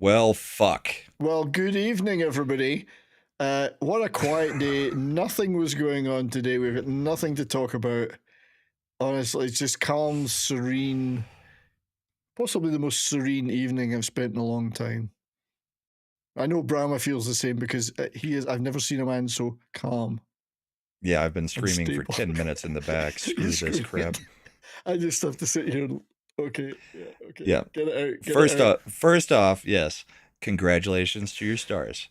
Well, fuck. Well, good evening, everybody. What a quiet day. Nothing was going on today. We've got nothing to talk about. Honestly, it's just calm, serene, possibly the most serene evening I've spent in a long time. I know Brahma feels the same because I've never seen a man so calm. Yeah, I've been screaming for stable. 10 minutes in the back. Screw You're this screaming. crap. I just have to sit here and, okay, okay. Yeah. Get it out. First off, yes. Congratulations to your stars.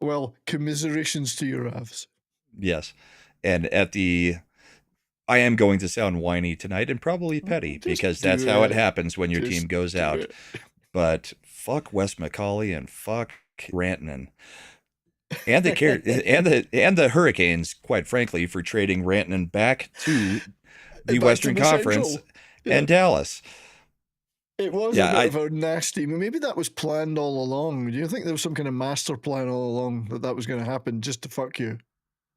Well, commiserations to your Avs. Yes. And I am going to sound whiny tonight and probably petty because that's how it happens when your team goes out. But fuck Wes McCauley and fuck Rantanen. And the Hurricanes, quite frankly, for trading Rantanen back to the Western Conference and Dallas. It was a bit of a nasty. Maybe that was planned all along. Do you think there was some kind of master plan all along that was going to happen just to fuck you?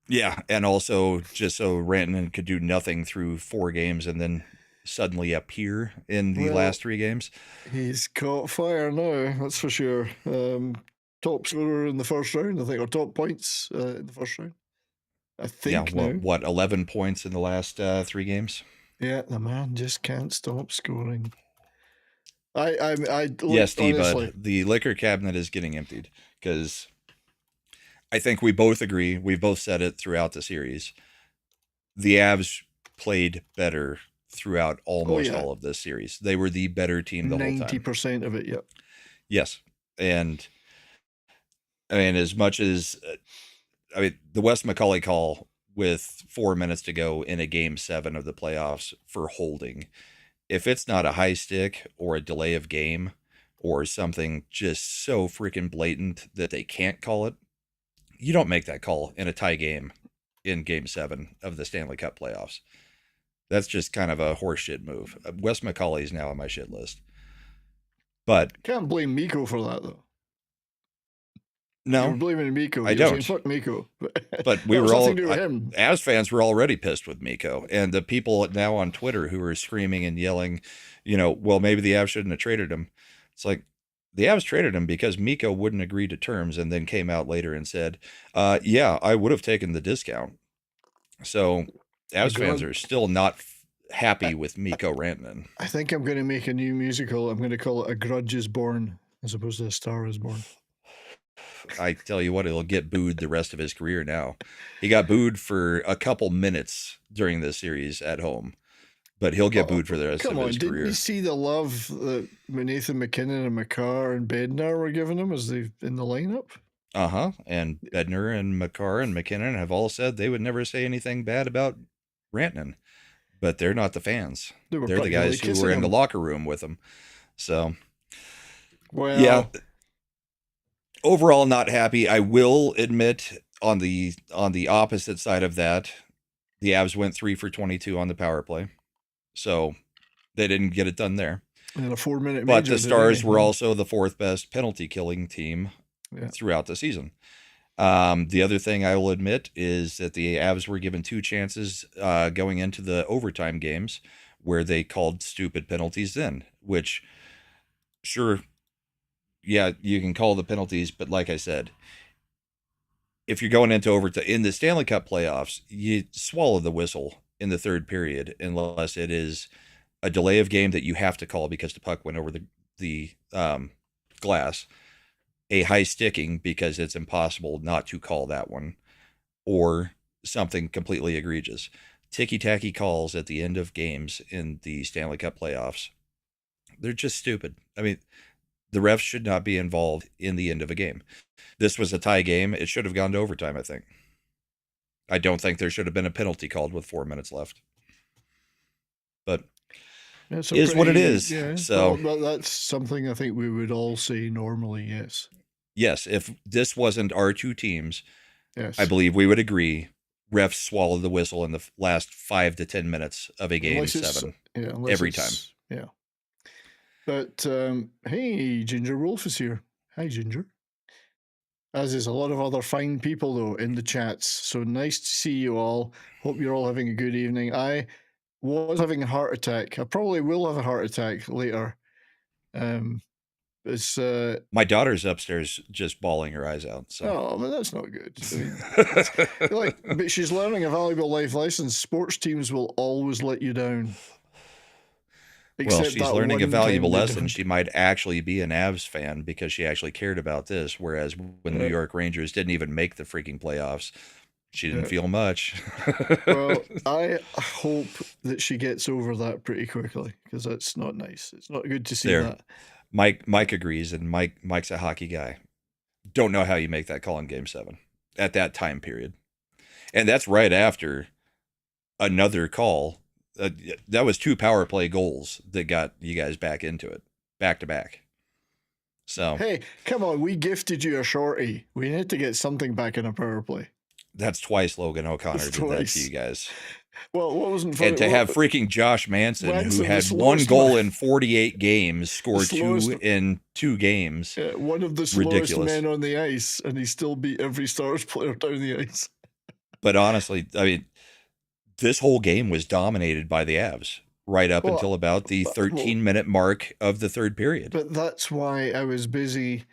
Yeah, and also just so Rantanen could do nothing through 4 games and then suddenly appear in the last 3 games. He's caught fire now, that's for sure. Top scorer in the first round, I think, or top points in the first round. I think. Yeah, what 11 points in the last 3 games? Yeah, the man just can't stop scoring. Yes, D-Bud, the liquor cabinet is getting emptied because I think we both agree, we've both said it throughout the series, the Avs played better throughout almost all of this series. They were the better team the whole time. 90% of it, yep. Yes, and I mean, as much as, the Wes McCauley call with 4 minutes to go in a game 7 of the playoffs for holding, if it's not a high stick or a delay of game or something just so freaking blatant that they can't call it, you don't make that call in a tie game in game 7 of the Stanley Cup playoffs. That's just kind of a horseshit move. Wes McCauley is now on my shit list. But can't blame Mikko for that, though. No, you're blaming Mikko. I don't. Fuck Mikko. But we were all, Avs fans were already pissed with Mikko, and the people now on Twitter who are screaming and yelling, well, maybe the Avs shouldn't have traded him. It's like, the Avs traded him because Mikko wouldn't agree to terms and then came out later and said, yeah, I would have taken the discount. So Avs fans are still not happy with Mikko Rantanen. I think I'm going to make a new musical. I'm going to call it A Grudge is Born as opposed to A Star is Born. I tell you what, he'll get booed the rest of his career now. He got booed for a couple minutes during this series at home, but he'll get booed for the rest of his career. Didn't you see the love that Nathan McKinnon and Makar and Bednar were giving him as they in the lineup? And Bednar and Makar and McKinnon have all said they would never say anything bad about Rantanen, but they're not the fans. They're the guys who were in the locker room with him. So, well, yeah. Overall, not happy. I will admit, on the opposite side of that, the Avs went 3 for 22 on the power play, so they didn't get it done there. And a 4-minute. But the Stars were also the 4th best penalty killing team throughout the season. The other thing I will admit is that the Avs were given 2 chances going into the overtime games where they called stupid penalties then, which, sure, yeah, you can call the penalties, but like I said, if you're going into overtime in the Stanley Cup playoffs, you swallow the whistle in the 3rd period unless it is a delay of game that you have to call because the puck went over the glass, a high sticking because it's impossible not to call that one, or something completely egregious. Ticky-tacky calls at the end of games in the Stanley Cup playoffs, they're just stupid. I mean, the refs should not be involved in the end of a game. This was a tie game. It should have gone to overtime, I think. I don't think there should have been a penalty called with 4 minutes left. But it is what it is. Yeah, so that's something I think we would all say normally, yes. Yes, if this wasn't our 2 teams, I believe we would agree refs swallow the whistle in the last 5 to 10 minutes of a game 7 every time. Yeah. But, hey, Ginger Wolf is here. Hi, Ginger. As is a lot of other fine people, though, in the chats. So nice to see you all. Hope you're all having a good evening. I was having a heart attack. I probably will have a heart attack later. It's My daughter's upstairs just bawling her eyes out. So. Oh, I mean, that's not good. I mean, but she's learning a valuable life lesson. Sports teams will always let you down. Well, she's learning a valuable lesson. She might actually be an Avs fan because she actually cared about this. Whereas when the New York Rangers didn't even make the freaking playoffs, she didn't feel much. Well, I hope that she gets over that pretty quickly, because that's not nice. It's not good to see that. Mike agrees, and Mike's a hockey guy. Don't know how you make that call in Game 7 at that time period. And that's right after another call. That was 2 power play goals that got you guys back into it, back to back. So hey, come on, we gifted you a shorty. We need to get something back in a power play. That's twice Logan O'Connor did that to you guys. Well, what wasn't funny? And to have freaking Josh Manson, who had 1 goal in 48 games, score 2 in 2 games. One of the slowest men on the ice, and he still beat every Stars player down the ice. But honestly, I mean, this whole game was dominated by the Avs right up until about the 13-minute mark of the third period. But that's why I was busy.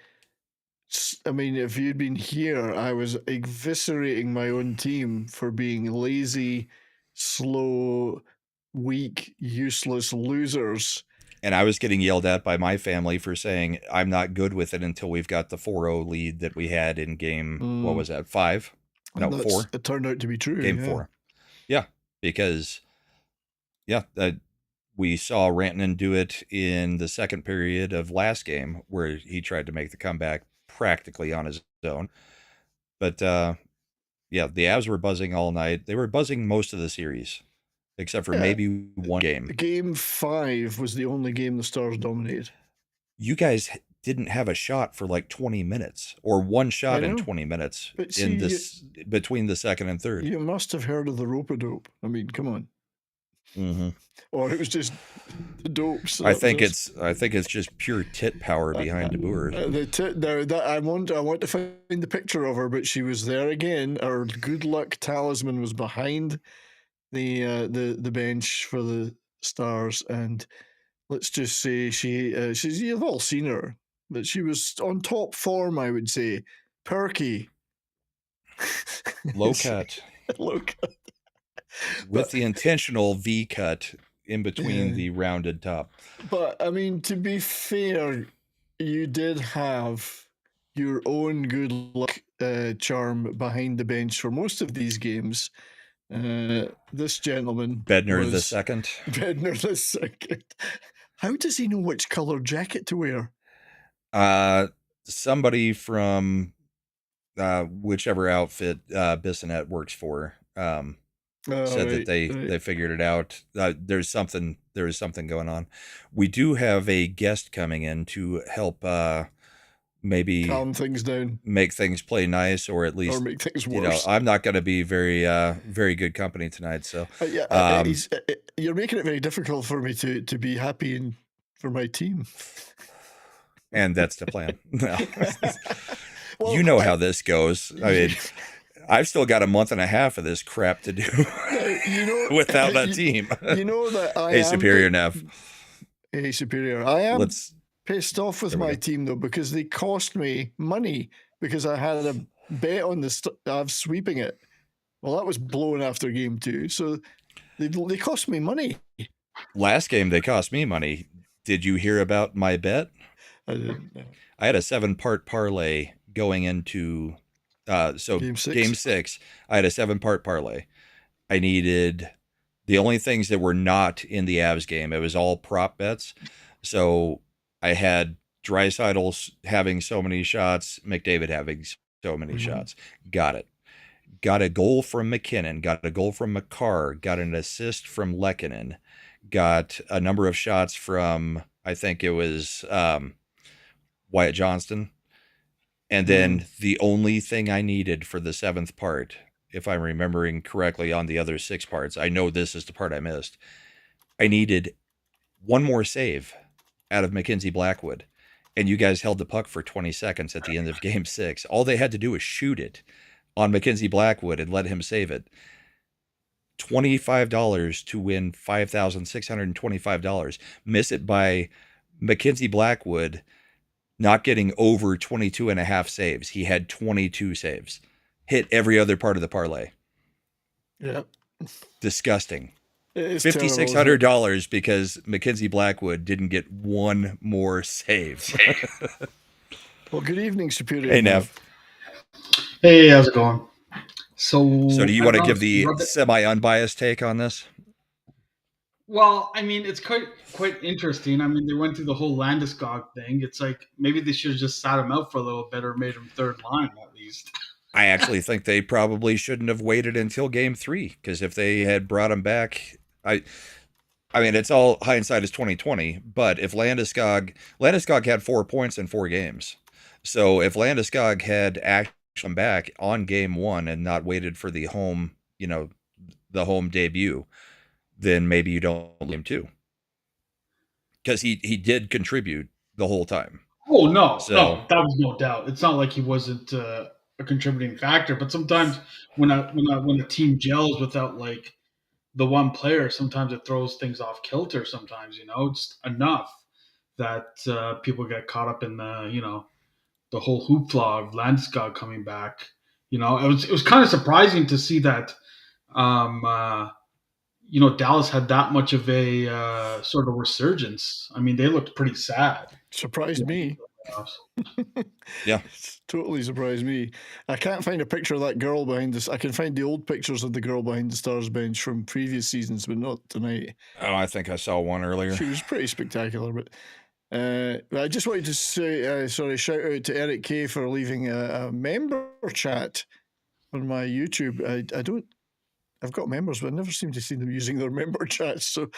I mean, if you'd been here, I was eviscerating my own team for being lazy, slow, weak, useless losers. And I was getting yelled at by my family for saying I'm not good with it until we've got the 4-0 lead that we had in game, what was that, 5? No, 4. It turned out to be true. Game 4. Yeah, because, we saw Rantanen do it in the second period of last game where he tried to make the comeback practically on his own. But, the Avs were buzzing all night. They were buzzing most of the series, except for maybe one game. Game 5 was the only game the Stars dominated. You guys didn't have a shot for like 20 minutes or one shot in 20 minutes between the second and third. You must have heard of the rope-a-dope. I mean, come on. Mm-hmm. Or it was just the dopes. I think it's just pure tit power behind DeBoer. I want to find the picture of her, but she was there again. Our good luck talisman was behind the bench for the Stars, and let's just say she's you've all seen her, but she was on top form, I would say. Perky. Low cut. Low cut. With the intentional V cut in between the rounded top. But, I mean, to be fair, you did have your own good luck charm behind the bench for most of these games. This gentleman... Bednar the second. Bednar the second. How does he know which color jacket to wear? Somebody from whichever outfit Bissonnette works for said that they figured it out. There is something going on. We do have a guest coming in to help maybe calm things down, make things play nice, or at least make things worse. I'm not going to be very good company tonight. So you're making it very difficult for me to be happy for my team. And that's the plan. Well, you know how this goes. I mean, I've still got a month and a half of this crap to do without that team. You know that I am Superior Nev. Hey, Superior. I am pissed off with my team, though, because they cost me money because I had a bet on the Avs sweeping it. Well, that was blown after game 2. So they cost me money. Last game, they cost me money. Did you hear about my bet? I didn't. No. I had a 7-part parlay going into game 6. I had a 7-part parlay. I needed the only things that were not in the Avs game. It was all prop bets. So I had Draisaitl having so many shots, McDavid having so many shots. Got it. Got a goal from McKinnon. Got a goal from Makar. Got an assist from Lehkonen. Got a number of shots from, I think it was Wyatt Johnston. And then the only thing I needed for the 7th part, if I'm remembering correctly on the other 6 parts, I know this is the part I missed. I needed one more save out of Mackenzie Blackwood. And you guys held the puck for 20 seconds at the end of game 6. All they had to do was shoot it on Mackenzie Blackwood and let him save it. $25 to win $5,625. Miss it by Mackenzie Blackwood not getting over 22 and a half saves. He had 22 saves. Hit every other part of the parlay. Yeah. Disgusting. It's $5,600 because Mackenzie Blackwood didn't get one more save. Well, good evening, Superior. Hey, Nev. Hey, how's it going? So do you want to give the semi-unbiased take on this? Well, I mean, it's quite interesting. I mean, they went through the whole Landeskog thing. It's like maybe they should have just sat him out for a little bit or made him third line at least. I actually think they probably shouldn't have waited until Game 3, because if they had brought him back, I mean, it's all hindsight is 2020. But if Landeskog had 4 points in 4 games, so if Landeskog had actually come back on Game 1 and not waited for the home, the home debut, then maybe you don't Game 2, because he did contribute the whole time. Oh no, that was no doubt. It's not like he wasn't a contributing factor, but sometimes when a team gels without like the one player, sometimes it throws things off kilter. Sometimes it's enough that people get caught up in the whole hoopla of Landeskog coming back. It was kind of surprising to see that. Dallas had that much of a sort of resurgence. I mean, they looked pretty sad. Surprised me. Yeah. It's totally surprised me. I can't find a picture of that girl behind this. I can find the old pictures of the girl behind the Stars bench from previous seasons, but not tonight. Oh, I think I saw one earlier. She was pretty spectacular, but I just wanted to say, shout out to Eric K for leaving a member chat on my YouTube. I've got members, but I never seem to see them using their member chats. So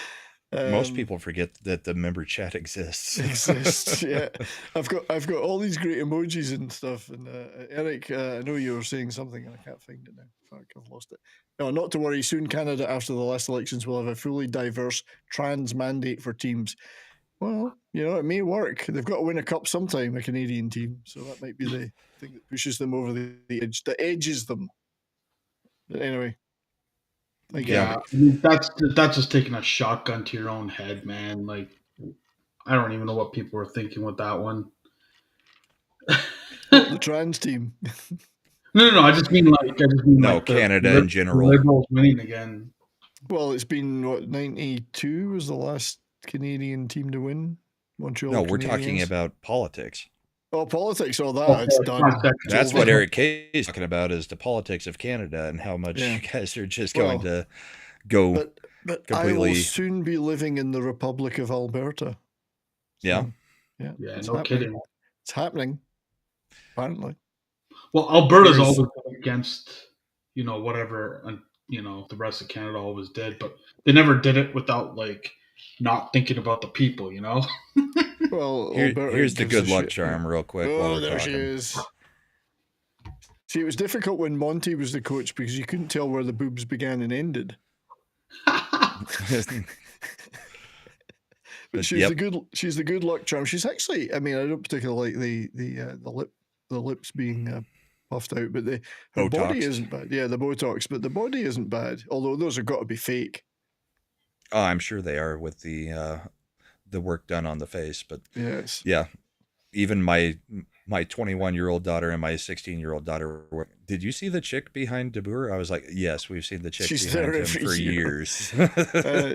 most people forget that the member chat exists. Yeah. I've got all these great emojis and stuff. And Eric, I know you were saying something, and I can't find it now. Fuck, I've lost it. No, not to worry. Soon, Canada, after the last elections, will have a fully diverse trans mandate for teams. Well, it may work. They've got to win a cup sometime, a Canadian team. So that might be the thing that pushes them over the edge, that edges them. But anyway. Yeah, I mean, that's just taking a shotgun to your own head, man. Like, I don't even know what people were thinking with that one. The trans team. No. I just mean Canada in general. Liberals winning again. Well, it's been 92 was the last Canadian team to win. Montreal. No, we're talking about politics. Oh, politics! It's done. That's what Eric K is talking about, is the politics of Canada and how much you guys are just going to go but completely. I will soon be living in the Republic of Alberta. Yeah. Yeah, no kidding. It's happening, apparently. Well, Alberta's always against, whatever, the rest of Canada always did, but they never did it without, like, not thinking about the people, Well, here's the good luck charm real quick. Oh, there she is. See, it was difficult when Monty was the coach because you couldn't tell where the boobs began and ended. But she's the good luck charm. She's actually, I mean, I don't particularly like the lips being puffed out, but her body isn't bad. Yeah, the Botox, but the body isn't bad. Although those have got to be fake. Oh, I'm sure they are with the work done on the face, but yes, yeah. Even my 21-year-old daughter and my 16-year-old daughter. Did you see the chick behind DeBoer? I was like, yes, we've seen the chick behind him for years.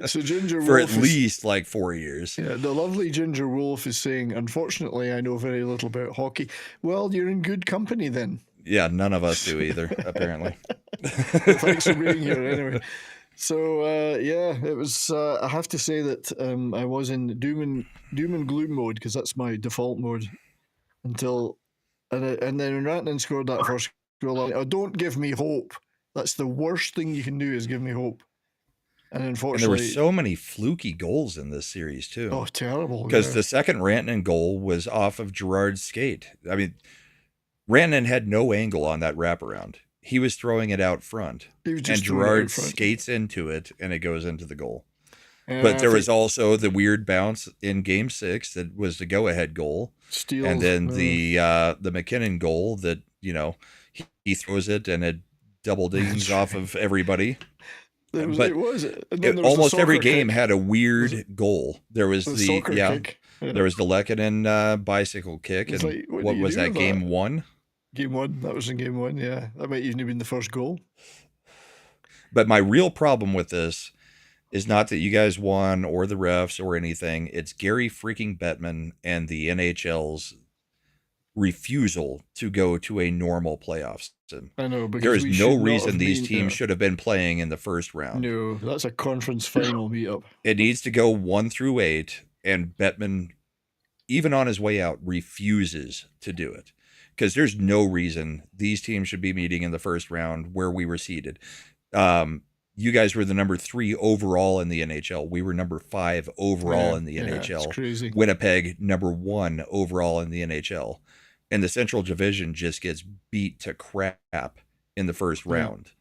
So Ginger Wolf for at least like 4 years. Yeah, the lovely Ginger Wolf is saying, unfortunately, I know very little about hockey. Well, you're in good company then. Yeah, none of us do either, apparently. Thanks for being here anyway. So it was. I have to say that I was in doom and gloom mode because that's my default mode until, and then Rantanen scored that first goal. Oh, don't give me hope. That's the worst thing you can do is give me hope. And unfortunately, there were so many fluky goals in this series too. Oh, terrible! Because the second Rantanen goal was off of Gerard's skate. I mean, Rantanen had no angle on that wraparound. He was throwing it out front, and Gerard skates into it, and it goes into the goal. But there was also the weird bounce in Game 6 that was the go-ahead goal, and then the McKinnon goal that he throws it and it double dings off of everybody. Almost every game had a weird goal. There was the soccer kick. There was the Lehkonen bicycle kick, It's and like, what what do you was do that, with game that? 1? Game 1. That was in game 1, yeah. That might even have been the first goal. But my real problem with this is not that you guys won or the refs or anything. It's Gary freaking Bettman and the NHL's refusal to go to a normal playoff system. I know, because there is we no should not reason have these been teams there. should have been playing in the first round. No, that's a conference final meetup. It needs to go 1 through 8, and Bettman, even on his way out, refuses to do it. Because there's no reason these teams should be meeting in the first round where we were seeded. You guys were the number 3 overall in the NHL. We were number 5 overall in the NHL. It's crazy. Winnipeg, number 1 overall in the NHL. And the Central Division just gets beat to crap in the first round.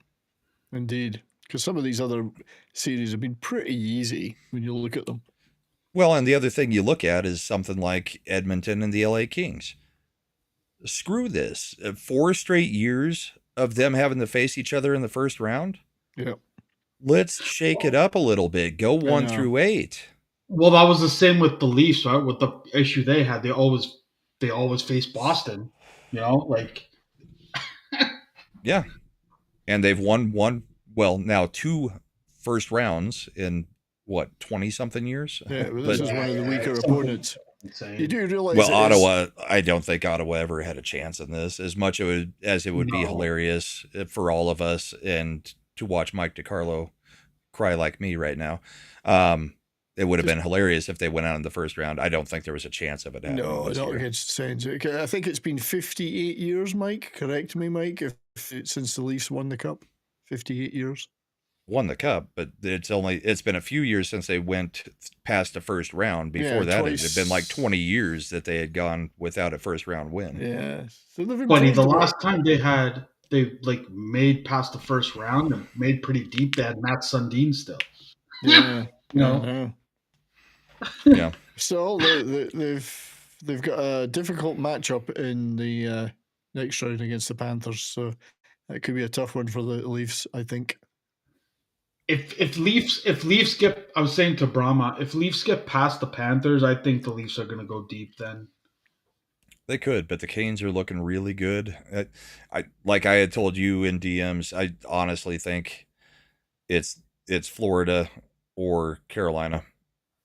Indeed. Because some of these other series have been pretty easy when you look at them. Well, and the other thing you look at is something like Edmonton and the LA Kings. Screw this. 4 straight years of them having to face each other in the first round. Yeah. Let's shake it up a little bit. Go 1 through 8. Well, that was the same with the Leafs, right? With the issue they had, they always face Boston. You know, like yeah, and they've won now 2 first rounds in what, 20-something years. Yeah, but this is one of the weaker opponents. Insane. You do realize? Well, Ottawa. I don't think Ottawa ever had a chance in this. As much as it would be hilarious for all of us and to watch Mike DiCarlo cry like me right now. It would have been hilarious if they went out in the first round. I don't think there was a chance of it happening. No, not against Saints. I think it's been 58 years, Mike. Correct me, Mike, since the Leafs won the Cup. 58 years. Won the Cup, but it's been a few years since they went past the first round. Before that, it had been like 20 years that they had gone without a first round win. Yeah. So the last time they made past the first round and made pretty deep, they had Matt Sundin still. Yeah. You know. Yeah. So they've got a difficult matchup in the next round against the Panthers. So that could be a tough one for the Leafs, I think. If Leafs get, I was saying to Brahma, if Leafs get past the Panthers, I think the Leafs are going to go deep then. They could, but the Canes are looking really good. I like I had told you in DMs, I honestly think it's Florida or Carolina.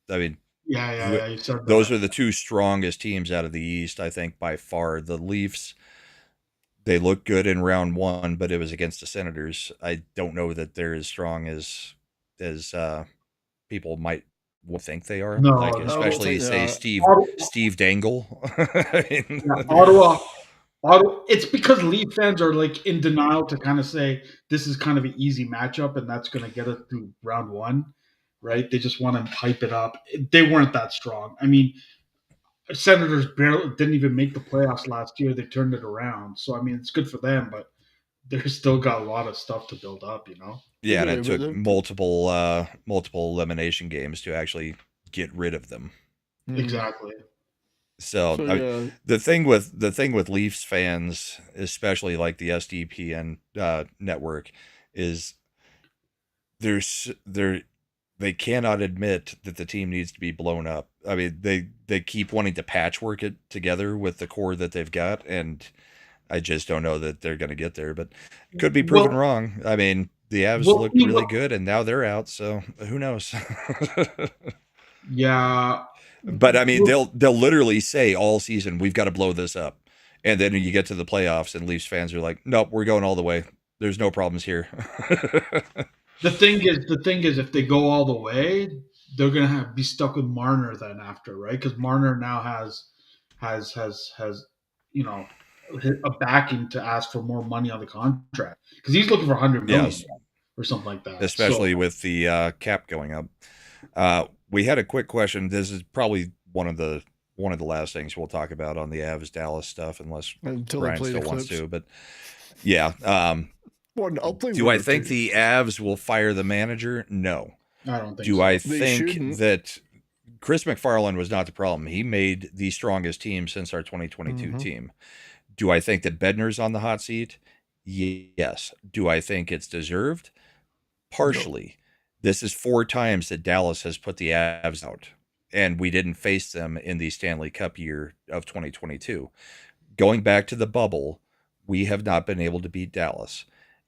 I mean, yeah. You said those are the 2 strongest teams out of the East, I think, by far. The Leafs, they look good in round 1, but it was against the Senators. I don't know that they're as strong as people might think they are. No, especially say Steve Dangle. Ottawa. It's because Leaf fans are like in denial to kind of say this is kind of an easy matchup and that's going to get us through round 1, right? They just want to hype it up. They weren't that strong. I mean, Senators barely didn't even make the playoffs last year. They turned it around. So, I mean, it's good for them, but they've still got a lot of stuff to build up, you know? Yeah, and it took multiple elimination games to actually get rid of them. Exactly. So the thing with Leafs fans, especially like the SDPN network, is they cannot admit that the team needs to be blown up. I mean, they keep wanting to patchwork it together with the core that they've got, and I just don't know that they're going to get there. But it could be proven wrong. I mean, the Avs looked really good, and now they're out, so who knows? Yeah. But I mean, they'll literally say all season, we've got to blow this up. And then you get to the playoffs and Leafs fans are like, nope, we're going all the way. There's no problems here. The thing is, if they go all the way, they're going to be stuck with Marner then after, right? Because Marner now has a backing to ask for more money on the contract because he's looking for $100 million or something like that. Especially with the cap going up. We had a quick question. This is probably one of the last things we'll talk about on the Avs Dallas stuff, unless Brian still wants to. But yeah, do I think the Avs will fire the manager? No. I don't think. Do I think that Chris McFarland was not the problem? He made the strongest team since our 2022 team. Do I think that Bednar's on the hot seat? Yes. Do I think it's deserved? Partially. No. This is 4 times that Dallas has put the Avs out. and we didn't face them in the Stanley Cup year of 2022. Going back to the bubble, we have not been able to beat Dallas.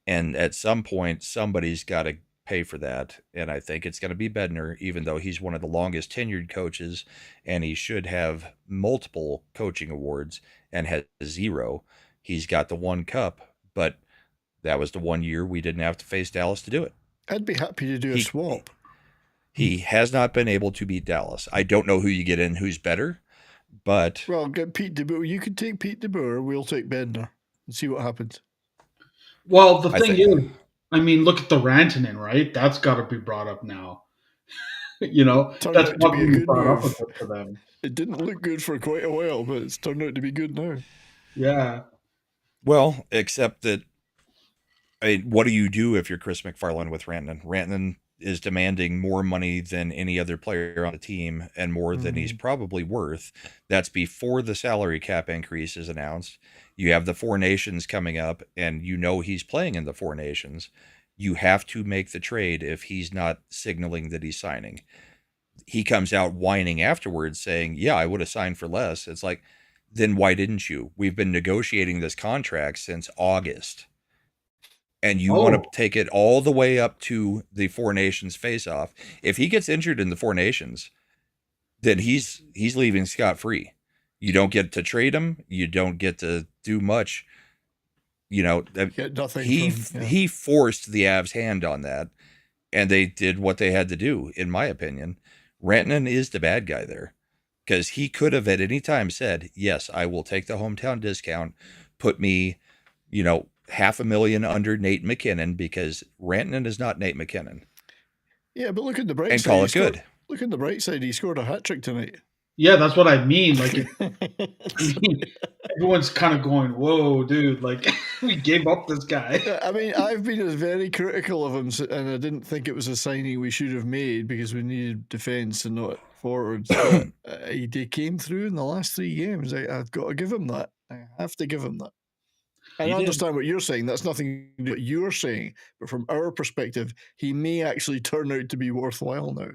And at some point, somebody's got to pay for that. And I think it's going to be Bednar, even though he's one of the longest tenured coaches and he should have multiple coaching awards and has 0. He's got the 1 cup, but that was the 1 year we didn't have to face Dallas to do it. I'd be happy to do a swap. He has not been able to beat Dallas. I don't know who you get in who's better, but... Well, get Pete DeBoer. You can take Pete DeBoer. We'll take Bednar and see what happens. Well, the thing is, I mean, look at the Rantanen, right? That's got to be brought up now. You know, turned that's out to be a good brought move up for them. It didn't look good for quite a while, but it's turned out to be good now. Yeah. Well, except that, I mean, what do you do if you're Chris McFarland with Rantanen? Rantanen is demanding more money than any other player on the team and more than he's probably worth. That's before the salary cap increase is announced. You have the 4 Nations coming up, and you know he's playing in the 4 Nations. You have to make the trade if he's not signaling that he's signing. He comes out whining afterwards saying, yeah, I would have signed for less. It's like, then why didn't you? We've been negotiating this contract since August. And you want to take it all the way up to the 4 Nations face-off. If he gets injured in the 4 Nations, then he's leaving scot-free. You don't get to trade him. You don't get to do much. You know, he forced the Avs' hand on that, and they did what they had to do, in my opinion. Rantanen is the bad guy there, because he could have at any time said, yes, I will take the hometown discount, put me, you know, $500,000 under Nate McKinnon, because Rantanen is not Nate McKinnon. Yeah, but look at the bright side. And call it good. Look at the bright side. He scored a hat-trick tonight. Yeah, that's what I mean. Like, everyone's kind of going, whoa, dude, like, we gave up this guy. I mean, I've been very critical of him, and I didn't think it was a signing we should have made because we needed defense and not forwards. He came through in the last 3 games. I've got to give him that. I have to give him that. I understand what you're saying. That's nothing to do with what you're saying. But from our perspective, he may actually turn out to be worthwhile now.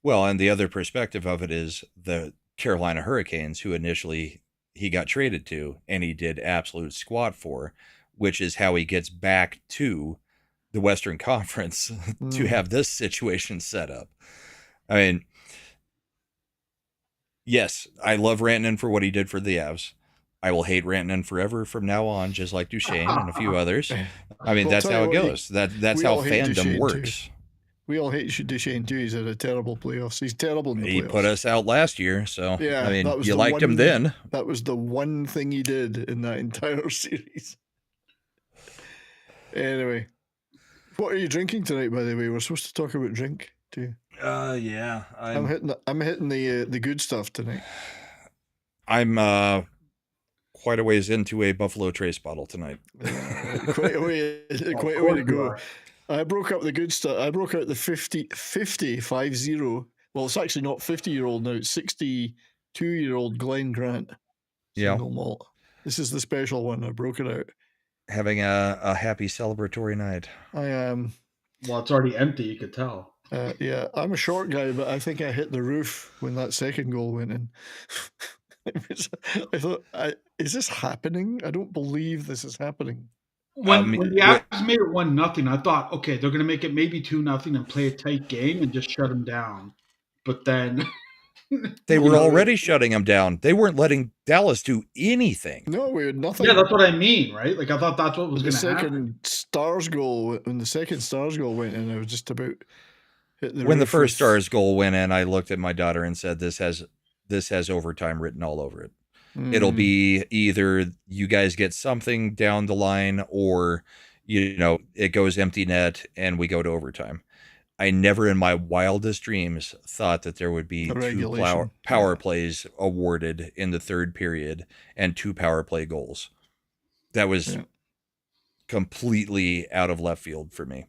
Well, and the other perspective of it is the Carolina Hurricanes, who initially he got traded to and he did absolute squat for, which is how he gets back to the Western Conference to have this situation set up. I mean, yes, I love Rantanen for what he did for the Avs. I will hate Rantanen forever from now on, just like Duchesne and a few others. I mean, that's how it goes. That's how fandom works. We all hate Duchesne too. He's had a terrible playoffs. He's terrible in the playoffs. He put us out last year, so yeah, I mean, you liked him then. That was the one thing he did in that entire series. Anyway, what are you drinking tonight? By the way, we're supposed to talk about drink too. Yeah, I'm hitting the good stuff tonight. I'm quite a ways into a Buffalo Trace bottle tonight. Quite a way to go. I broke up the good stuff. I broke out the 50. Well, it's actually not 50-year-old now. It's 62-year-old Glen Grant single malt. This is the special one. I broke it out. Having a happy celebratory night. I am. Well, it's already empty. You could tell. Yeah, I'm a short guy, but I think I hit the roof when that second goal went in. I thought, is this happening? I don't believe this is happening. When the Avs made it 1-0, I thought, okay, they're going to make it maybe 2-0 and play a tight game and just shut them down. But then they were already shutting them down. They weren't letting Dallas do anything. No, we had nothing. Yeah, that's what I mean, right? Like I thought that's what was going to happen. When the second Stars goal went in, I was just about hit the roof. When the first Stars goal went in, I looked at my daughter and said, "This has overtime written all over it." It'll be either you guys get something down the line or, you know, it goes empty net and we go to overtime. I never in my wildest dreams thought that there would be 2 power plays awarded in the third period and 2 power play goals. That was completely out of left field for me.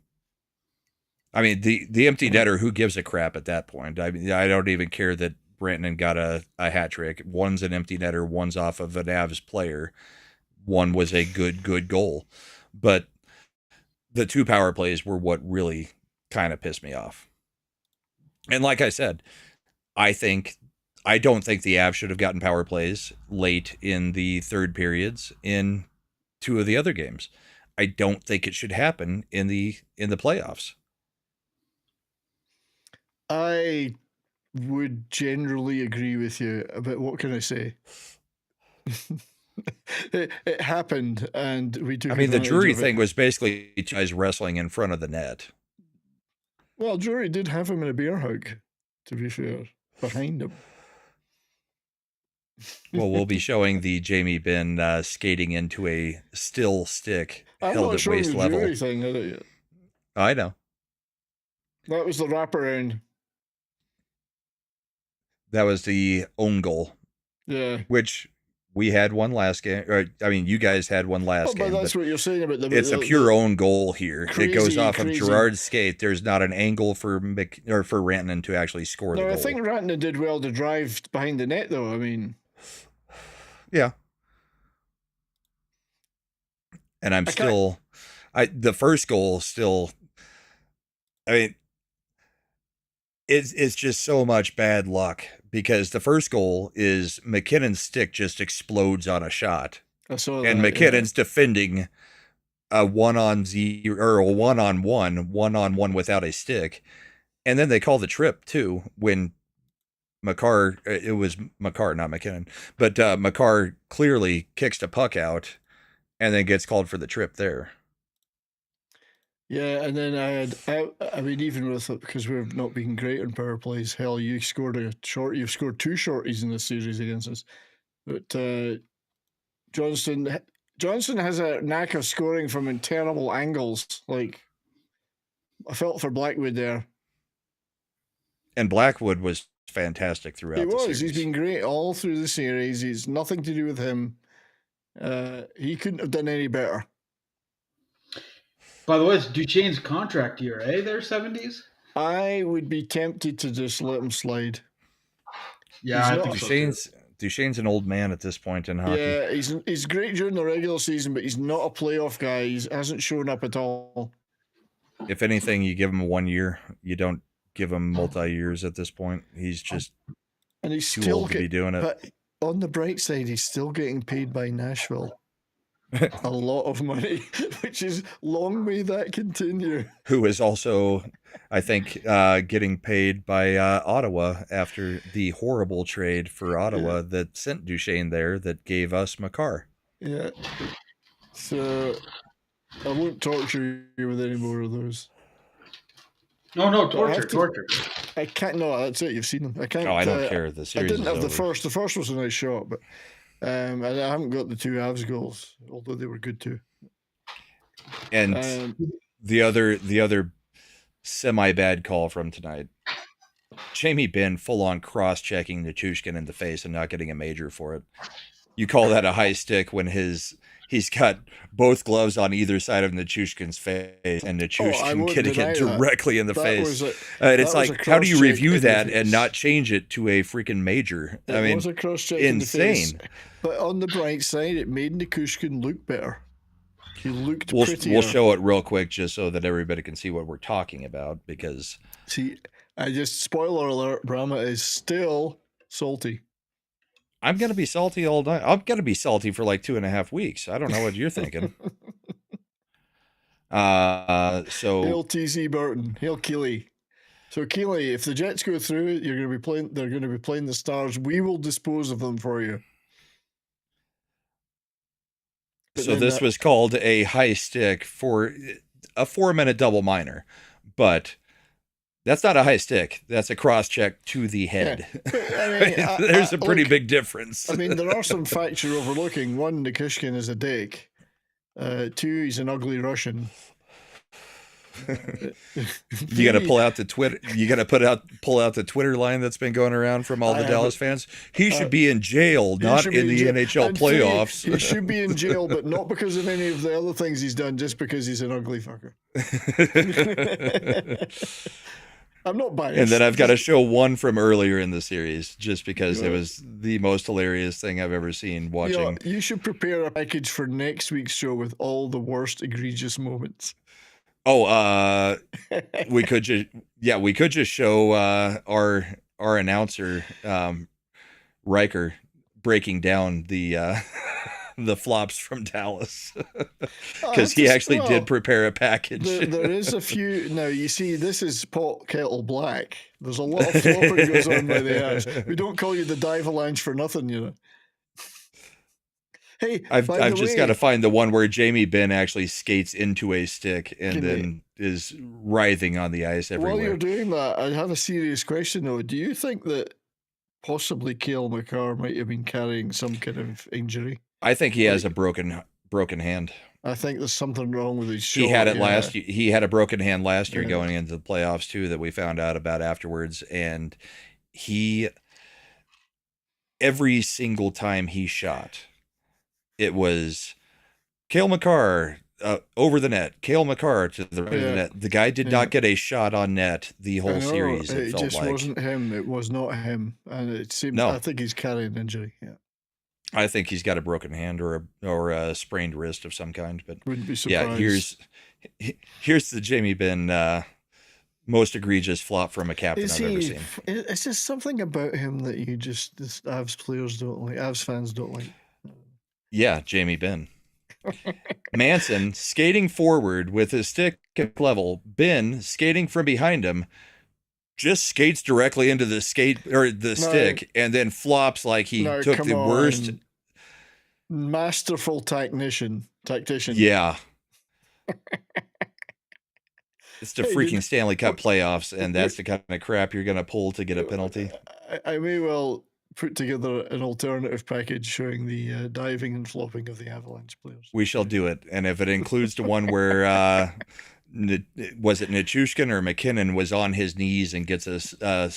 I mean, the empty netter, who gives a crap at that point? I mean, I don't even care that Rantanen got a hat trick. One's an empty netter, one's off of an Avs player. One was a good goal. But the 2 power plays were what really kind of pissed me off. And like I said, I don't think the Avs should have gotten power plays late in the third periods in 2 of the other games. I don't think it should happen in the playoffs. I would generally agree with you, but what can I say? it happened, and we took. I mean, the Drury thing was basically 2 guys wrestling in front of the net. Well, Drury did have him in a bear hug, to be fair, behind him. Well, we'll be showing the Jamie Benn skating into a still stick held at waist level. Drury thing, are you? I know. That was the wraparound. That was the own goal. Yeah. Which we had one last game. Or, I mean, you guys had one last game. But that's what you're saying about the. It's a pure own goal here. Crazy, it goes off of Gerard's skate. There's not an angle for Rantanen to actually score the goal. I think Rantanen did well to drive behind the net, though. I mean. Yeah. And the first goal still, I mean, it's just so much bad luck because the first goal is McKinnon's stick just explodes on a shot. I saw that, and McKinnon's defending a 1-on-0 or a 1-on-1 without a stick. And then they call the trip too when it was Makar, not McKinnon, but Makar clearly kicks the puck out and then gets called for the trip there. Yeah, and then I mean, even with it, because we've not been great on power plays, hell, you've scored 2 shorties in this series against us. But Johnson has a knack of scoring from terrible angles. Like, I felt for Blackwood there. And Blackwood was fantastic throughout the series. He's been great all through the series. It's nothing to do with him. He couldn't have done any better. By the way, it's Duchesne's contract year, eh? They're 70s? I would be tempted to just let him slide. Yeah, I think Duchesne's an old man at this point in hockey. Yeah, he's great during the regular season, but he's not a playoff guy. He hasn't shown up at all. If anything, you give him 1 year. You don't give him multi-years at this point. He's just and he's too still old to be doing it. But on the bright side, he's still getting paid by Nashville. A lot of money, which is long may that continue. Who is also, I think, getting paid by Ottawa after the horrible trade for Ottawa that sent Duchesne there that gave us Makar. Yeah. So I won't torture you with any more of those. No, torture. I can't. No, that's it. You've seen them. I can't. Oh, I don't care. The series. I didn't have over. the first. The first was a nice shot, but. And I haven't got the 2 Avs goals, although they were good too. And the other semi-bad call from tonight, Jamie Benn full-on cross-checking Nichushkin in the face and not getting a major for it. You call that a high stick when he's got both gloves on either side of Nichushkin's face and Nichushkin getting it directly in the face. And it's like, how do you review that and not change it to a freaking major? I mean, was a cross-check insane. But on the bright side, it made Nichushkin look better. He looked prettier. We'll show it real quick just so that everybody can see what we're talking about because... See, spoiler alert, Brahma is still salty. I'm going to be salty all night. I'm going to be salty for like 2.5 weeks. I don't know what you're thinking. Hail TC Burton. Hail Keeley. So Keeley, if the Jets go through, they're going to be playing the Stars. We will dispose of them for you. So this was called a high stick for a 4-minute double minor, but that's not a high stick. That's a cross check to the head. Yeah. I mean, there's a pretty big difference. I mean, there are some facts you're overlooking. 1, Nichushkin is a dick. 2, he's an ugly Russian. You got to pull out the Twitter. You got to pull out the Twitter line that's been going around from all the Dallas fans. He should be in jail, not in the NHL playoffs. He should be in jail, but not because of any of the other things he's done, just because he's an ugly fucker. I'm not biased. And then I've got to show one from earlier in the series, just because it was the most hilarious thing I've ever seen watching. You know, you should prepare a package for next week's show with all the worst egregious moments. Oh, we could just show our our announcer, Riker, breaking down the the flops from Dallas because he actually did prepare a package. There is a few. Now, you see, this is pot kettle black. There's a lot of flopping goes on by the Avs. We don't call you the Avalanche for nothing, you know. Hey, I've just got to find the one where Jamie Benn actually skates into a stick and then is writhing on the ice everywhere. While you're doing that, I have a serious question, though. Do you think that possibly Cale Makar might have been carrying some kind of injury? I think he has a broken hand. I think there's something wrong with his shoulder. He had it last year. He had a broken hand last year going into the playoffs too, that we found out about afterwards. And every single time he shot, it was Cale Makar over the net, Cale Makar to the right of the net. The guy did not get a shot on net the whole series. It just wasn't him. It was not him, and it seemed. I think he's carrying an injury. Yeah. I think he's got a broken hand or a sprained wrist of some kind. But wouldn't be surprised. Yeah, here's the Jamie Benn most egregious flop from a captain I've ever seen. It's just something about him that the Avs players don't like. Avs fans don't like. Yeah, Jamie Benn. Manson skating forward with his stick at level. Benn skating from behind him. Just skates directly into the stick and then flops like he took the worst. Masterful tactician. Yeah. It's the freaking Stanley Cup playoffs, and that's the kind of crap you're going to pull to get a penalty. I may well put together an alternative package showing the diving and flopping of the Avalanche players. We shall do it. And if it includes the one where... was it Nichushkin or McKinnon was on his knees and gets a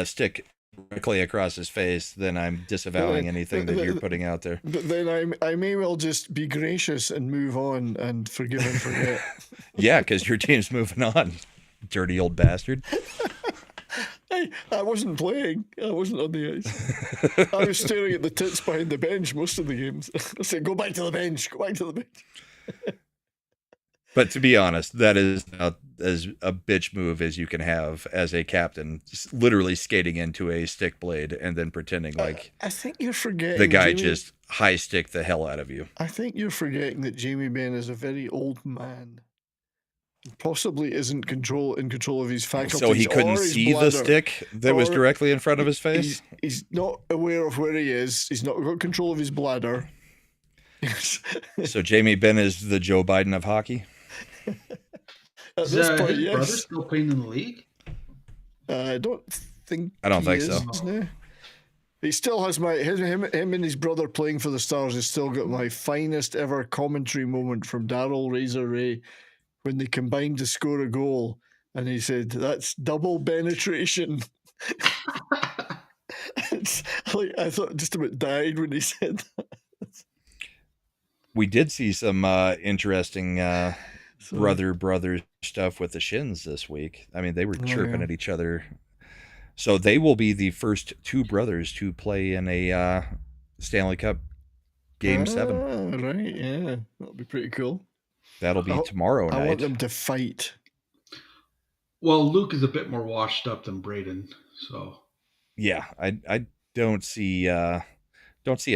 stick directly across his face, then I'm disavowing anything that you're putting out there. But then I may well just be gracious and move on and forgive and forget. Yeah, because your team's moving on, dirty old bastard. Hey, I wasn't playing. I wasn't on the ice. I was staring at the tits behind the bench most of the games. I said, go back to the bench. Go back to the bench. But to be honest, that is as a bitch move as you can have as a captain, just literally skating into a stick blade and then pretending like I think you're forgetting the guy just high stick the hell out of you. I think you're forgetting that Jamie Benn is a very old man. Possibly isn't in control of his faculties. So he couldn't see the stick that was directly in front of his face? He's not aware of where he is. He's not got control of his bladder. So Jamie Benn is the Joe Biden of hockey? At this point, yes. Brother still playing in the league? I don't think so. No. He still has him and his brother playing for the Stars has still got my finest ever commentary moment from Darryl Razor Ray when they combined to score a goal, and he said, "That's double penetration." I thought just about died when he said that. We did see some interesting brother stuff with the Shins this week. I mean, they were chirping at each other. So they will be the first two brothers to play in a Stanley Cup Game 7. Right, yeah. That'll be pretty cool. That'll be tomorrow night. I want them to fight. Well, Luke is a bit more washed up than Braden, so... Yeah, I don't see a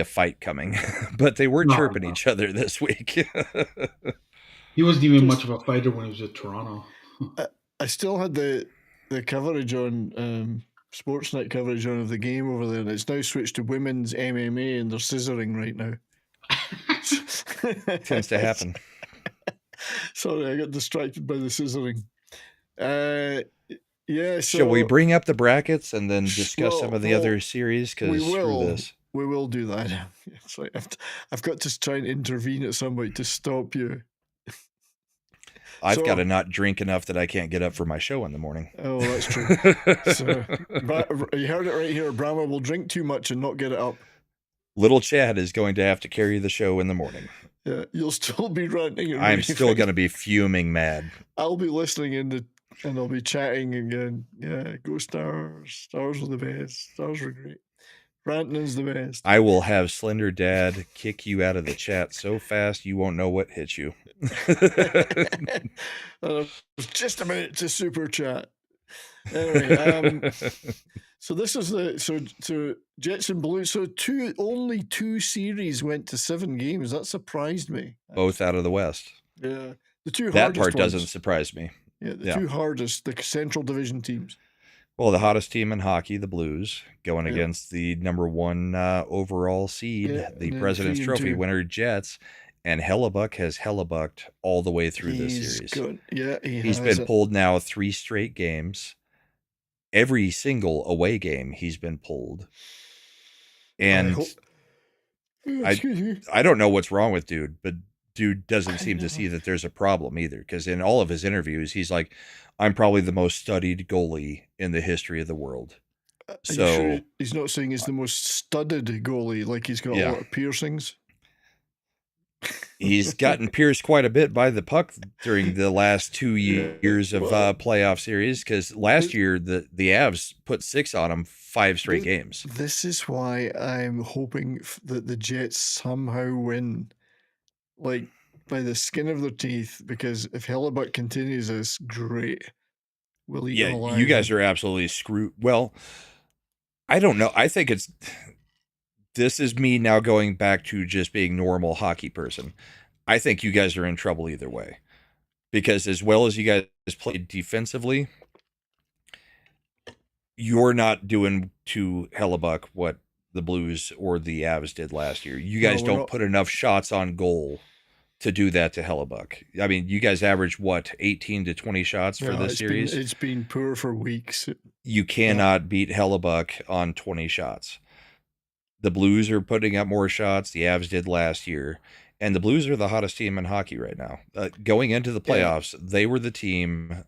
fight coming, but they were chirping each other this week. He wasn't even much of a fighter when he was at Toronto. I still had the coverage on Sportsnet coverage on of the game over there, and it's now switched to women's MMA, and they're scissoring right now. Tends to happen. Sorry, I got distracted by the scissoring. Yeah. So shall we bring up the brackets and then discuss some of the other series? Because we will do that. It's like I've got to try and intervene at some point to stop you. I've got to not drink enough that I can't get up for my show in the morning. Oh, that's true. So, you heard it right here. Brahma will drink too much and not get it up. Little Chad is going to have to carry the show in the morning. Yeah, you'll still be ranting. And I'm still going to be fuming mad. I'll be listening and I'll be chatting again. Yeah, go Stars. Stars were the best. Stars were great. Ranting is the best. I will have Slender Dad kick you out of the chat so fast you won't know what hit you. Just a minute to super chat. Anyway, So this is so Jets and Blues. So only two series went to 7 games. That surprised me. Both out of the West. Yeah, the two That hardest part ones. doesn't surprise me. Yeah, the two hardest, the Central Division teams. Well, the hottest team in hockey, the Blues, going against the number 1 overall seed, the President's Trophy winner, Jets. And Hellebuck has Hellebucked all the way through this series. Good. Yeah, he's been pulled now 3 straight games. Every single away game he's been pulled. And I don't know what's wrong with dude, but dude doesn't seem to see that there's a problem either. Because in all of his interviews, he's like, I'm probably the most studied goalie in the history of the world. So sure he's not saying he's the most studded goalie, like he's got a lot of piercings. He's gotten pierced quite a bit by the puck during the last 2 years of playoff series, because last year the Avs put 6 on him 5 straight games. This is why I'm hoping that the Jets somehow win, like by the skin of their teeth, because if Hellebuck continues this, great. We'll eat him alive. You guys are absolutely screwed. Well, I don't know. I think this is me now going back to just being normal hockey person. I think you guys are in trouble either way, because as well as you guys played defensively, you're not doing to Hellebuck what the Blues or the Avs did last year. You guys don't put enough shots on goal to do that to Hellebuck. I mean, you guys average 18 to 20 shots for this series. It's been poor for weeks. You cannot beat Hellebuck on 20 shots. The Blues are putting up more shots. The Avs did last year. And the Blues are the hottest team in hockey right now. Going into the playoffs, they were the team.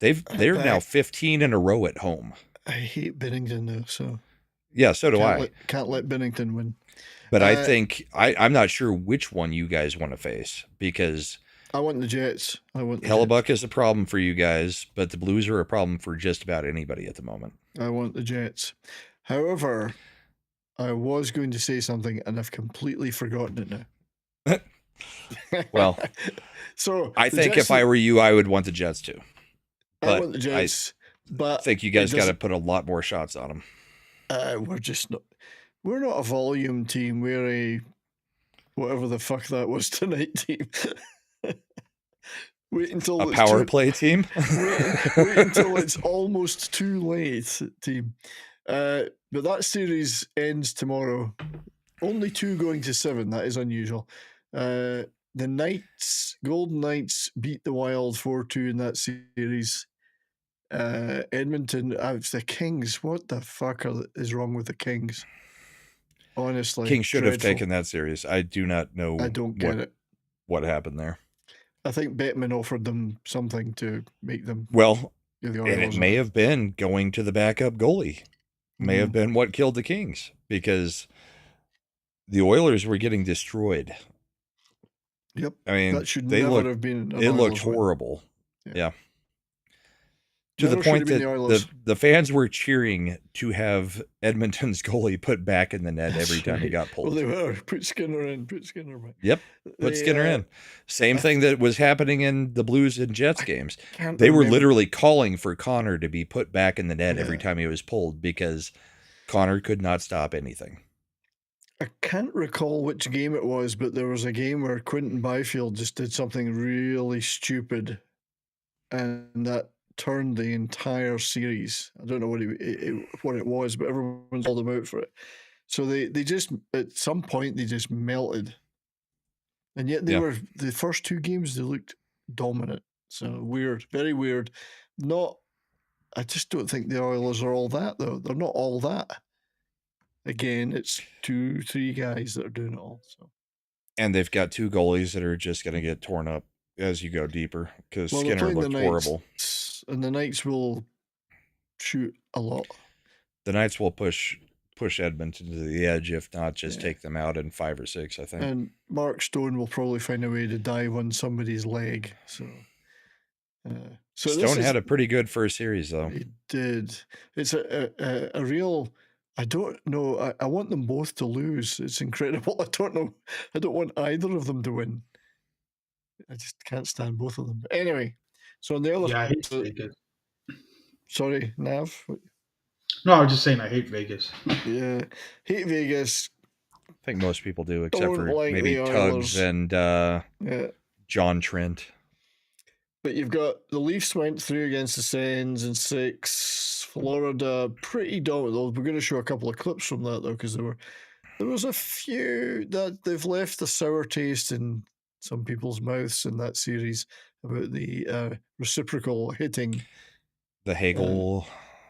They're now 15 in a row at home. I hate Binnington though, so. Yeah, so do I. Can't let Binnington win. But I think, I'm not sure which one you guys want to face, because I want the Jets. Hellebuck is a problem for you guys, but the Blues are a problem for just about anybody at the moment. I want the Jets. However, I was going to say something and I've completely forgotten it now. Well, so I think if I were you, I would want the Jets too. But I want the Jets, but I think you guys got to put a lot more shots on them. We're not a volume team. We're a whatever the fuck that was tonight team. Wait until a power play team. wait until it's almost too late, team. But that series ends tomorrow. Only 2 going to 7. That is unusual. The Golden Knights beat the Wild 4-2 in that series. Edmonton, the Kings. What the fuck is wrong with the Kings? Honestly, Kings should have taken that series. I do not know. I don't get it. What happened there? I think Bettman offered them something to make them. Well, and it may have been going to the backup goalie. May have been what killed the Kings, because the Oilers were getting destroyed. Yep. I mean, that should never have been. It looked horrible. Yeah. To the point that the fans were cheering to have Edmonton's goalie put back in the net every time he got pulled. Well, they were. Put Skinner in. Put Skinner back. Yep. Put Skinner in. Same thing that was happening in the Blues and Jets games. They were literally calling for Connor to be put back in the net every time he was pulled, because Connor could not stop anything. I can't recall which game it was, but there was a game where Quentin Byfield just did something really stupid, and that turned the entire series. I don't know what it was, but everyone called him out for it. So they just, at some point, they just melted. And yet they were, the first 2 games, they looked dominant. So weird, very weird. I just don't think the Oilers are all that, though. They're not all that. Again, it's 2-3 guys that are doing it all. So. And they've got 2 goalies that are just going to get torn up as you go deeper, because Skinner looked horrible. And the Knights will shoot a lot. The Knights will push Edmonton to the edge, if not just take them out in 5 or 6, I think. And Mark Stone will probably find a way to dive on somebody's leg. So Stone had a pretty good first series, though. He did. It's a real... I don't know. I want them both to lose. It's incredible. I don't know. I don't want either of them to win. I just can't stand both of them. But anyway, so on the other... Yeah, he's pretty good. Sorry, Nav? No, I was just saying I hate Vegas. Yeah, hate Vegas. I think most people do, except Don't for like maybe the Tugs Oilers. and Yeah. John Trent. But you've got the Leafs went through against the Sens in 6. Florida pretty dominant. We're going to show a couple of clips from that though, because there was a few that they've left a sour taste in some people's mouths in that series about the reciprocal hitting. The Hagel.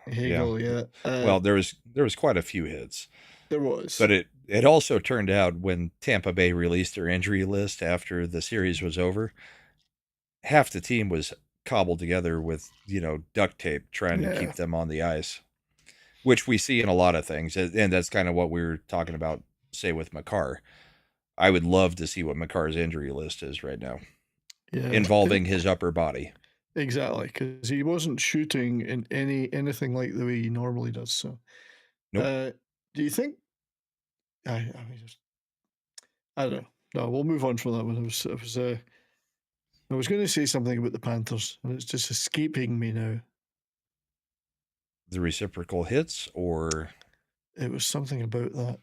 Hagel, yeah. Well, there was quite a few hits. There was. But it also turned out when Tampa Bay released their injury list after the series was over, half the team was cobbled together with, duct tape trying to keep them on the ice, which we see in a lot of things. And that's kind of what we were talking about, say, with Makar. I would love to see what Makar's injury list is right now, involving his upper body. Exactly, because he wasn't shooting in anything like the way he normally does. So, nope. Do you think? I don't know. No, we'll move on from that one. I was going to say something about the Panthers, and it's just escaping me now. The reciprocal hits, or it was something about that.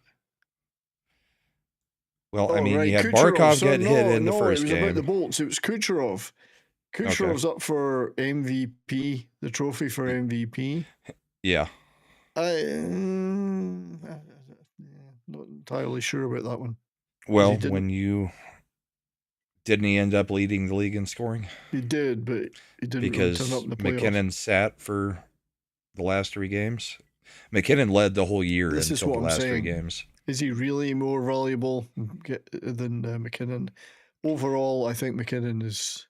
Well, I mean, you had Barkov get hit in the first game. It was about the Bolts. It was Kucherov. Kucherov's up for MVP, the trophy for MVP. Yeah. I'm not entirely sure about that one. Well, didn't he end up leading the league in scoring? He did, but he didn't really turn up in the playoffs. McKinnon sat for the last 3 games. McKinnon led the whole year until the last 3 games. Is he really more valuable than McKinnon? Overall, I think McKinnon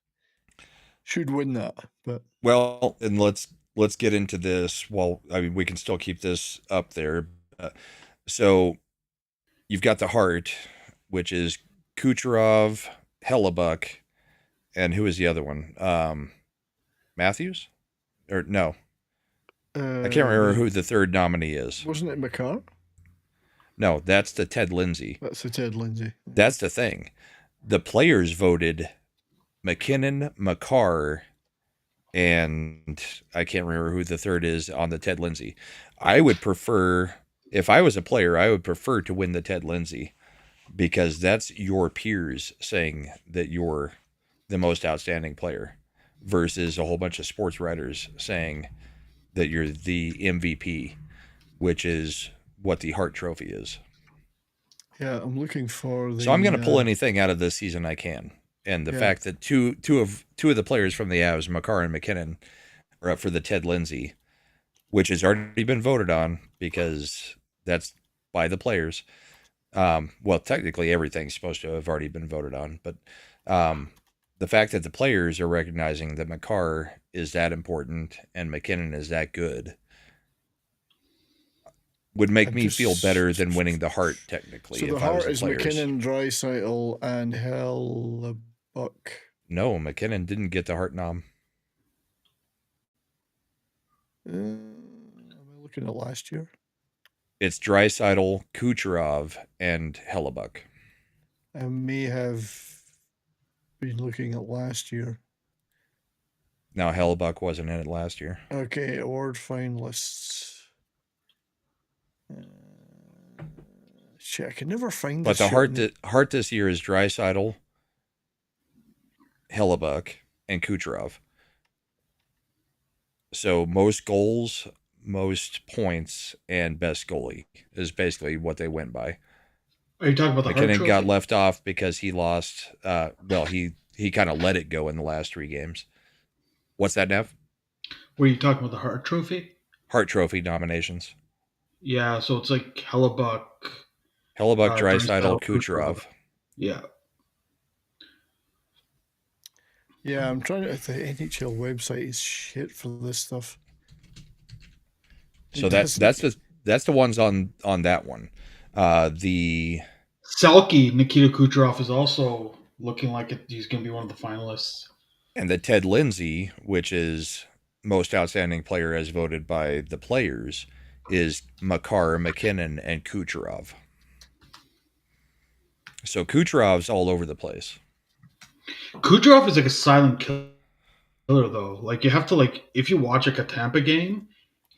should win that. But well, and let's get into this. Well, I mean, we can still keep this up there. So you've got the Hart, which is Kucherov, Hellebuck, and who is the other one? Matthews? Or no. I can't remember who the third nominee is. Wasn't it McCarr? No, that's the Ted Lindsay. That's the Ted Lindsay. That's the thing. The players voted McKinnon, Makar, and I can't remember who the third is on the Ted Lindsay. I would prefer, if I was a player, I would prefer to win the Ted Lindsay, because that's your peers saying that you're the most outstanding player versus a whole bunch of sports writers saying that you're the MVP, which is what the Hart Trophy is. Yeah, I'm looking for the... So I'm going to pull anything out of this season I can. And the fact that two of the players from the Avs, Makar and McKinnon, are up for the Ted Lindsay, which has already been voted on because that's by the players. Well, technically everything's supposed to have already been voted on, but the fact that the players are recognizing that Makar is that important and McKinnon is that good would make me feel better than winning the Hart, technically. So the Hart is McKinnon, Draisaitl, and Hellebuck. No, McKinnon didn't get the Hart nom. Am I looking at last year? It's Draisaitl, Kucherov, and Hellebuck. I may have been looking at last year. No, Hellebuck wasn't in it last year. Okay, award finalists. Shit, I can never find this. But the Hart this year is Draisaitl, Hellebuck, and Kucherov. So most goals, most points, and best goalie is basically what they went by. Are you talking about the Hart Trophy? McKinnon got left off because he lost. Well, he kind of let it go in the last 3 games. What's that, Nev? Were you talking about the Hart Trophy? Hart Trophy nominations. Yeah, so it's like Hellebuck, Draisaitl, Kucherov. Yeah. Yeah, I'm trying to. The NHL website is shit for this stuff. So that's the ones on that one. The Selke, Nikita Kucherov is also looking like he's going to be one of the finalists. And the Ted Lindsay, which is most outstanding player as voted by the players, is Makar, McKinnon, and Kucherov. So Kucherov's all over the place. Kucherov is like a silent killer, though. Like, you have to, like, if you watch a Tampa game,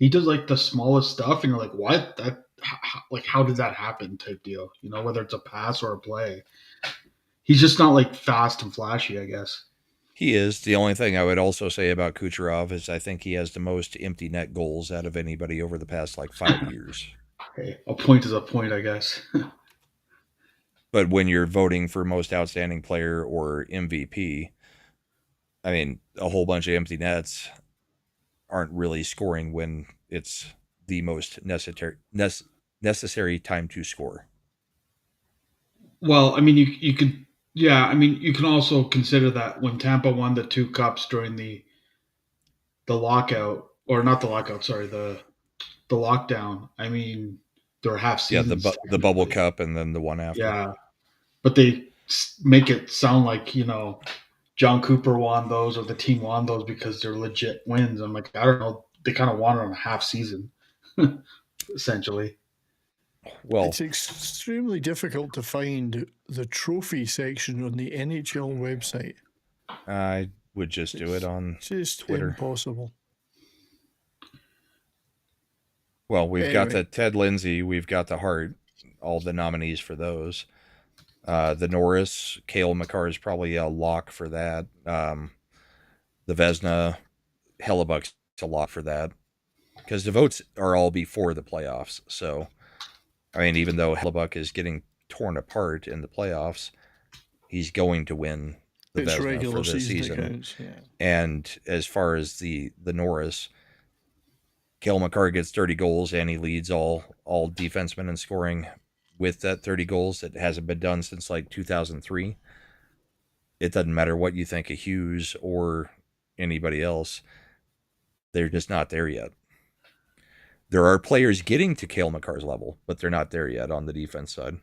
he does like the smallest stuff, and you're like, what? How did that happen? Type deal. Whether it's a pass or a play. He's just not like fast and flashy, I guess. He is. The only thing I would also say about Kucherov is I think he has the most empty net goals out of anybody over the past 5 years. Hey, a point is a point, I guess. But when you're voting for most outstanding player or MVP, I mean, a whole bunch of empty nets aren't really scoring when it's the most necessary time to score. Well, I mean, you could, yeah. I mean, you can also consider that when Tampa won the 2 cups during the lockout, or not the lockout, sorry, the lockdown. I mean, there were half seasons. Yeah, the bubble cup and then the one after. Yeah, but they make it sound like John Cooper won those or the team won those because they're legit wins. I'm like, I don't know. They kind of won it on a half season, essentially. Well, it's extremely difficult to find the trophy section on the NHL website. I would just do it on just Twitter. Impossible. Well, we've got the Ted Lindsay, we've got the Hart, all the nominees for those. The Norris, Cale Makar is probably a lock for that. The Vezina, Hellebuck's a lock for that. Because the votes are all before the playoffs. So, I mean, even though Hellebuck is getting torn apart in the playoffs, he's going to win the Vezina for this season. Yeah. And as far as the Norris, Cale Makar gets 30 goals and he leads all defensemen in scoring with that 30 goals. It hasn't been done since 2003. It doesn't matter what you think of Hughes or anybody else. They're just not there yet. There are players getting to Cale Makar's level, but they're not there yet on the defense side.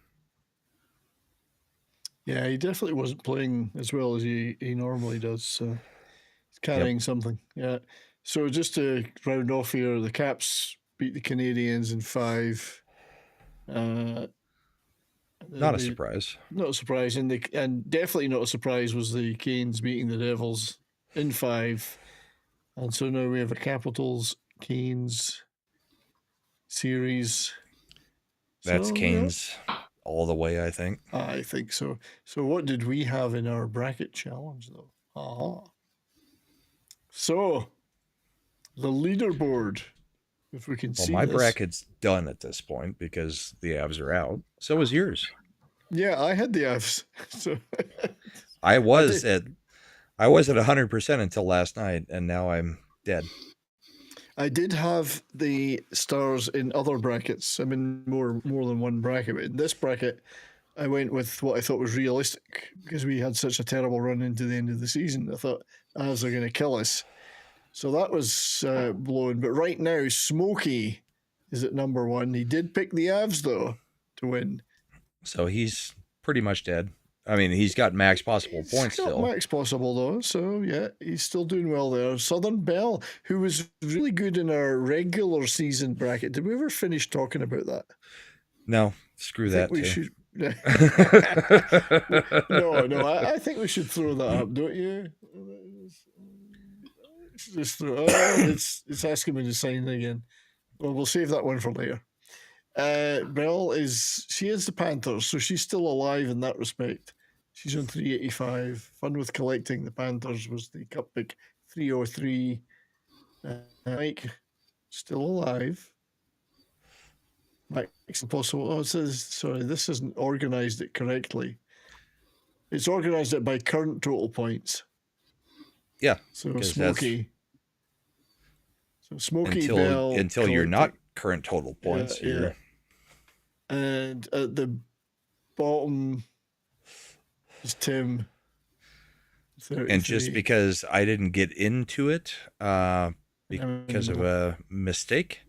Yeah, he definitely wasn't playing as well as he normally does. So he's carrying something. Yeah. So just to round off here, the Caps beat the Canadiens in 5. Not a surprise. Not a surprise. And definitely not a surprise was the Canes beating the Devils in 5. And so now we have a Capitals-Canes series. That's Canes all the way, I think. I think so. So what did we have in our bracket challenge, though? So, the leaderboard, if we can see my this. bracket's done at this point because the Avs are out. So is yours. Yeah, I had the Avs. So I was at 100% until last night, and now I'm dead. I did have the Stars in other brackets. I'm in more than one bracket, but in this bracket, I went with what I thought was realistic because we had such a terrible run into the end of the season. I thought Avs are going to kill us. So that was blown. But right now, Smokey is at number 1. He did pick the Avs, though, to win. So he's pretty much dead. I mean, he's got max possible points still. Max possible, though. So, yeah, he's still doing well there. Southern Belle, who was really good in our regular season bracket. Did we ever finish talking about that? No, screw that. We should. No. I think we should throw that up, don't you? Just throw. It's asking me to sign again. Well, we'll save that one for later. Belle is the Panthers, so she's still alive in that respect. She's on 385. Fun with collecting. The Panthers was the cup pick 303. Mike, still alive. Mike, it's impossible. Oh, it says, sorry, this isn't organized it correctly. It's organized it by current total points. Yeah. So Smokey. So Smokey Bell. Until you're not current total points. Yeah. And at the bottom is Tim. 33. And just because I didn't get into it because of a mistake,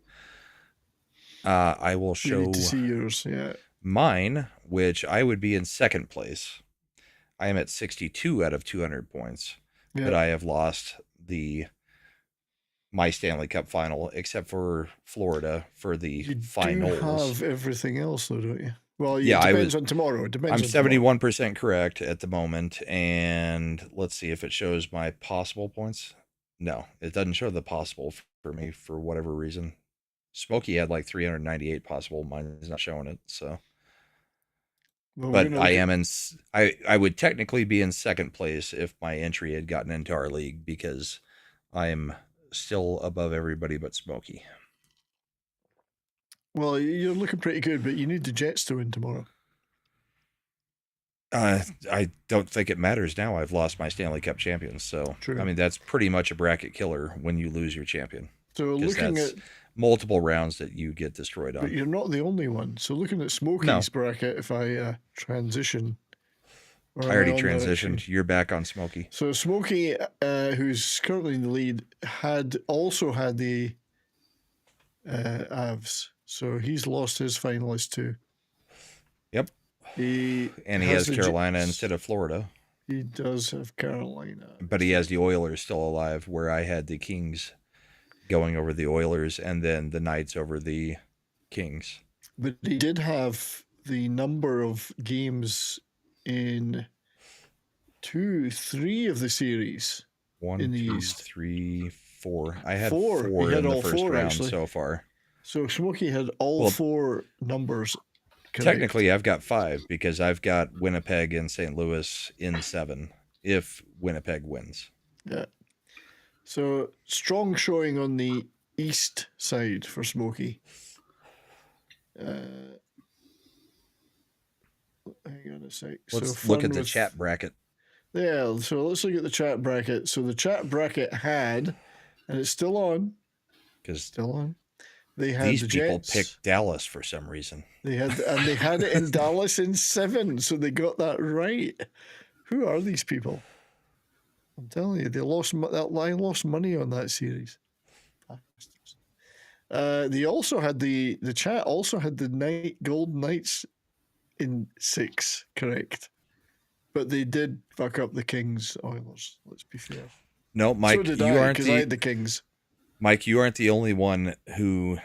I will show to see yours, mine, which I would be in second place. I am at 62 out of 200 points, but I have lost my Stanley Cup final, except for Florida for the finals. You have everything else, though, don't you? Well, it yeah, depends on tomorrow. It depends. I'm 71% correct at the moment, and let's see if it shows my possible points. No, it doesn't show the possible for me for whatever reason. Smokey had like 398 possible. Mine is not showing it. So, Well, but I am in. I would technically be in second place if my entry had gotten into our league because I'm still above everybody but Smokey. Well, you're looking pretty good, but you need the Jets to win tomorrow. I don't think it matters now. I've lost my Stanley Cup champions, so True. I mean that's pretty much a bracket killer when you lose your champion. So looking at multiple rounds that you get destroyed on. But you're not the only one. So looking at Smokey's bracket, if I transition. I already transitioned. You're back on Smokey. So Smokey, who's currently in the lead, also had the Avs. So he's lost his finalist too. Yep. He has Carolina instead of Florida. He does have Carolina. But he has the Oilers still alive, where I had the Kings going over the Oilers and then the Knights over the Kings. But he did have the number of games in 3 of the series. 1, in the 2, East. 3, 4. I had 4 in the first round actually. So far. So Smokey had all 4 numbers. Correct. Technically, I've got 5 because I've got Winnipeg and St. Louis in 7 if Winnipeg wins. Yeah. So strong showing on the East side for Smokey. Hang on a sec. Let's look at the chat bracket. Yeah, so let's look at the chat bracket. So the chat bracket had, and it's still on. Still on. They had these the people Jets. picked Dallas for some reason. They had it in Dallas in 7, so they got that right. Who are these people? I'm telling you, they lost money on that series. They also had the chat also had the Golden Knights in 6, correct? But they did fuck up the Kings Oilers. Let's be fair. No, Mike, so did you aren't I had the Kings. Mike, you aren't the only one who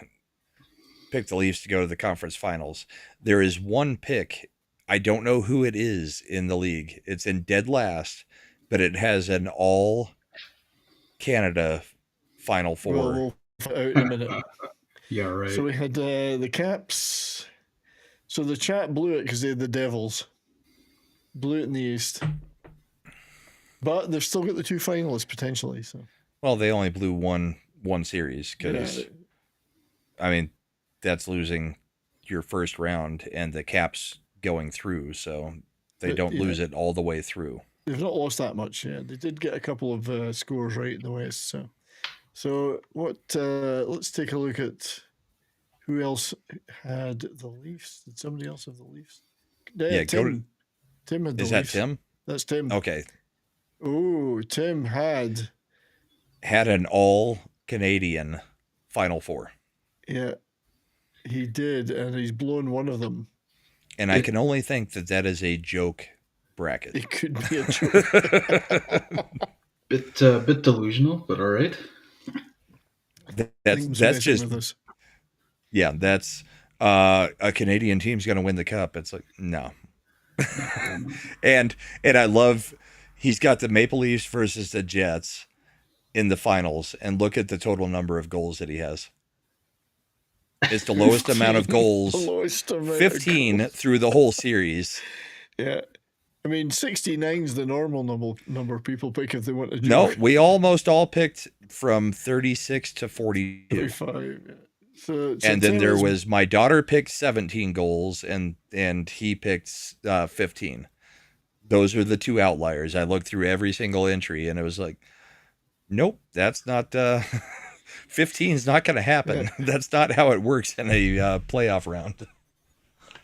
picked the Leafs to go to the conference finals. There is one pick. I don't know who it is in the league. It's in dead last, but it has an all Canada Final Four. We'll find out in a minute. Yeah, right. So we had the Caps. So the chat blew it because they had the Devils. Blew it in the East. But they've still got the 2 finalists potentially. So. Well, they only blew one series because, I mean, that's losing your first round and the Caps going through, so they don't lose it all the way through. They've not lost that much, yeah. They did get a couple of scores right in the West, so what? Let's take a look at who else had the Leafs. Did somebody else have the Leafs? Yeah, Tim. Tim had the Leafs. Is that Tim? That's Tim. Okay. Oh, Tim had an all Canadian Final Four. Yeah, he did, and he's blown one of them. And I can only think that is a joke bracket. It could be a joke. bit delusional, but all right. That's just that's a Canadian team's going to win the cup. It's like no, and I love he's got the Maple Leafs versus the Jets in the finals, and look at the total number of goals that he has. It's the lowest amount of goals, 15 through the whole series. Yeah. I mean, 69 is the normal number of people pick if they want to joke. No, we almost all picked from 36 to 42. 45, yeah. So and then there was my daughter picked 17 goals and he picked 15. Those are the 2 outliers. I looked through every single entry and it was like, nope, that's not 15 is not going to happen. Yeah. That's not how it works in a playoff round.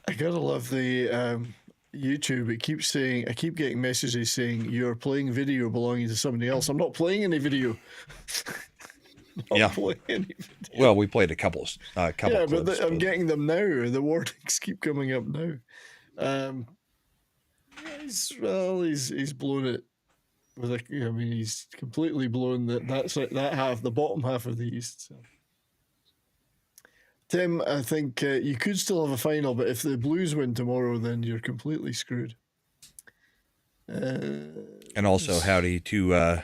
I gotta love the YouTube. It keeps saying, I keep getting messages saying you're playing video belonging to somebody else. I'm not playing any video. Playing any video. Well, we played a couple. Yeah, clips, but I'm getting them now. The warnings keep coming up now. He's blown it. He's completely blown that half, the bottom half of the East. So. Tim, I think you could still have a final, but if the Blues win tomorrow, then you're completely screwed. And also, howdy to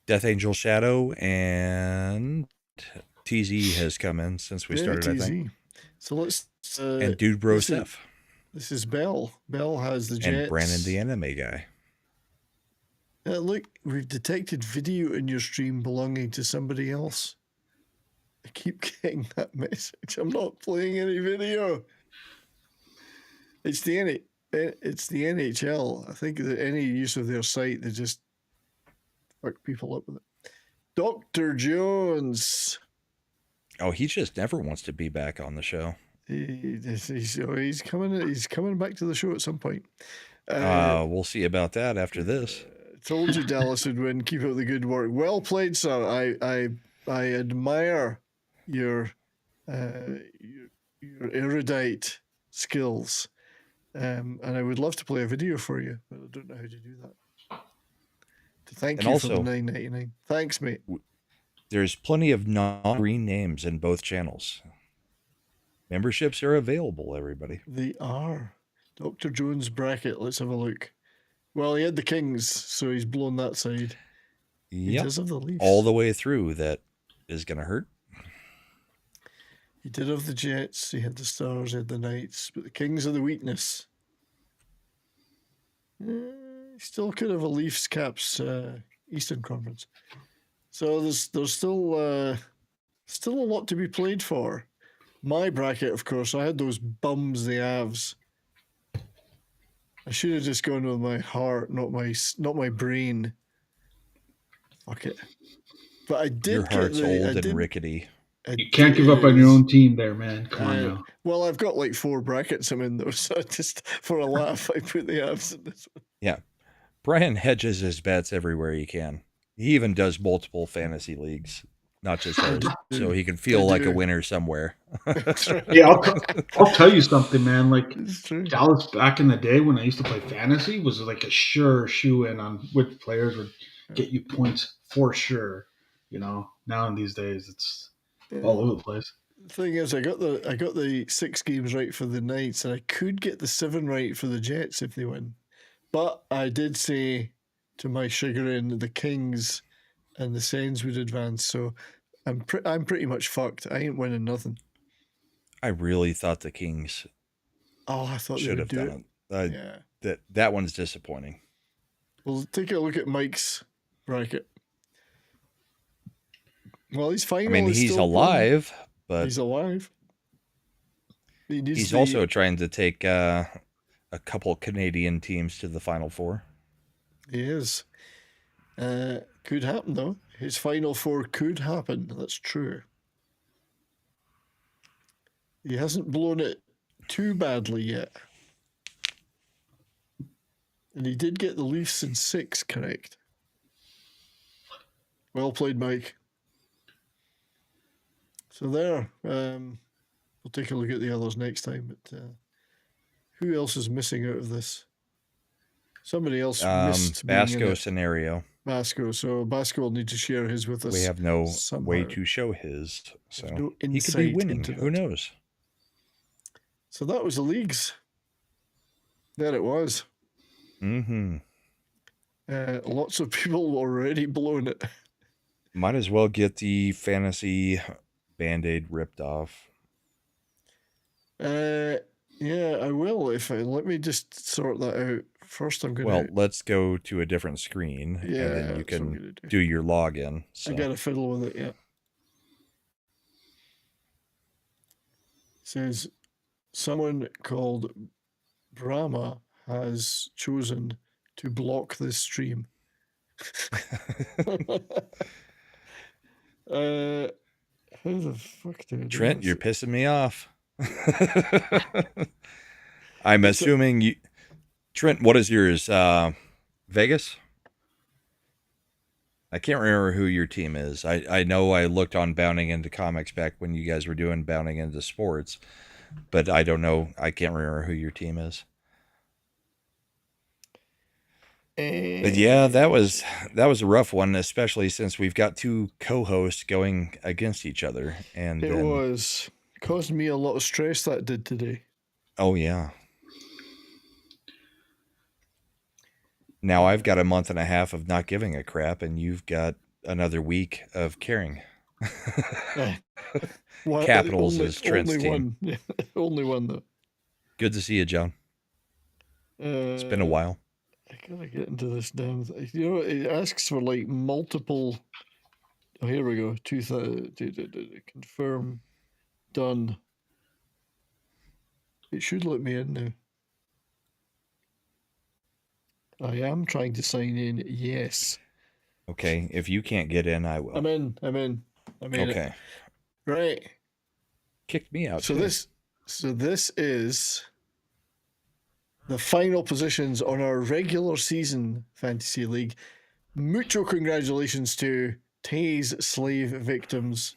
Death Angel Shadow and TZ has come in since we started, I think. So let's... and Dude Bro Seth. This is Bell. Bell has the Jets. And Brandon, the anime guy. Look, we've detected video in your stream belonging to somebody else. I keep getting that message. I'm not playing any video. It's the NHL. I think that any use of their site, they just fuck people up with it. Dr. Jones. Oh, he just never wants to be back on the show. He's coming back to the show at some point. We'll see about that after this. Told you Dallas would win. Keep up the good work. Well played, sir. I admire your erudite skills, and I would love to play a video for you, but I don't know how to do that. To thank you for the $9.99. Thanks, mate. There's plenty of non-green names in both channels. Memberships are available, everybody. They are. Dr. Jones bracket. Let's have a look. Well, he had the Kings, so he's blown that side. He does have the Leafs. All the way through. That is going to hurt. He did have the Jets. He had the Stars. He had the Knights. But the Kings are the weakness. He still could have a Leafs Caps Eastern Conference. So there's still a lot to be played for. My bracket, of course, I had those bums, the Avs. I should have just gone with my heart, not my brain. Fuck it. But I did. Your heart's old and rickety. You can't give up on your own team there, man. Come on now. Well, I've got like 4 brackets I'm in, though, so just for a laugh, I put the Avs in this one. Yeah. Brian hedges his bets everywhere he can. He even does multiple fantasy leagues, not just ours, so he can feel like a winner somewhere. Yeah, I'll tell you something, man. Like Dallas back in the day when I used to play fantasy was like a sure shoe in on which players would get you points for sure. You know, now in these days it's all over the place. The thing is, I got the 6 games right for the Knights, and I could get the 7 right for the Jets if they win. But I did say, to my chagrin, the Kings and the Sens would advance, so I'm pretty much fucked. I ain't winning nothing. I really thought the Kings. I thought should have done it. Yeah, that one's disappointing. Well, take a look at Mike's bracket. Well, he's fine. I mean, he's alive, but he's alive. He's also trying to take a couple Canadian teams to the Final Four. He is. Could happen, though. His Final Four could happen. That's true. He hasn't blown it too badly yet. And he did get the Leafs in 6 correct. Well played, Mike. So there. We'll take a look at the others next time. But who else is missing out of this? Somebody else missed Basco scenario. Basco. So Basco will need to share his with us. We have no way to show his. So no he could be winning. Who knows? So that was the leagues. There it was. Mm-hmm. Lots of people already blown it. Might as well get the fantasy Band-Aid ripped off. Yeah, I will. Let me just sort that out. First, I'm going to... Well, let's go to a different screen, and then you can do your login. So. I got to fiddle with it, yeah. It says, someone called Brahma has chosen to block this stream. How the fuck do I do Trent, this? you're pissing me off. I'm assuming you... Trent, what is yours? Vegas? I can't remember who your team is. I know I looked on Bounding Into Comics back when you guys were doing Bounding Into Sports, but I don't know. I can't remember who your team is. But yeah, that was a rough one, especially since we've got 2 co-hosts going against each other. And it was caused me a lot of stress, that did today. Oh yeah. Now I've got a month and a half of not giving a crap, and you've got another week of caring. Capitals is Trent's team. One. Yeah, only one though. Good to see you, John. It's been a while. I gotta get into this damn thing. You know, it asks for like multiple. Oh, here we go. Confirm. Done. It should let me in now. I am trying to sign in. Yes. Okay. If you can't get in, I will. I'm in. Okay. Right. Kicked me out. So this is the final positions on our regular season fantasy league. Mucho congratulations to Tay's slave victims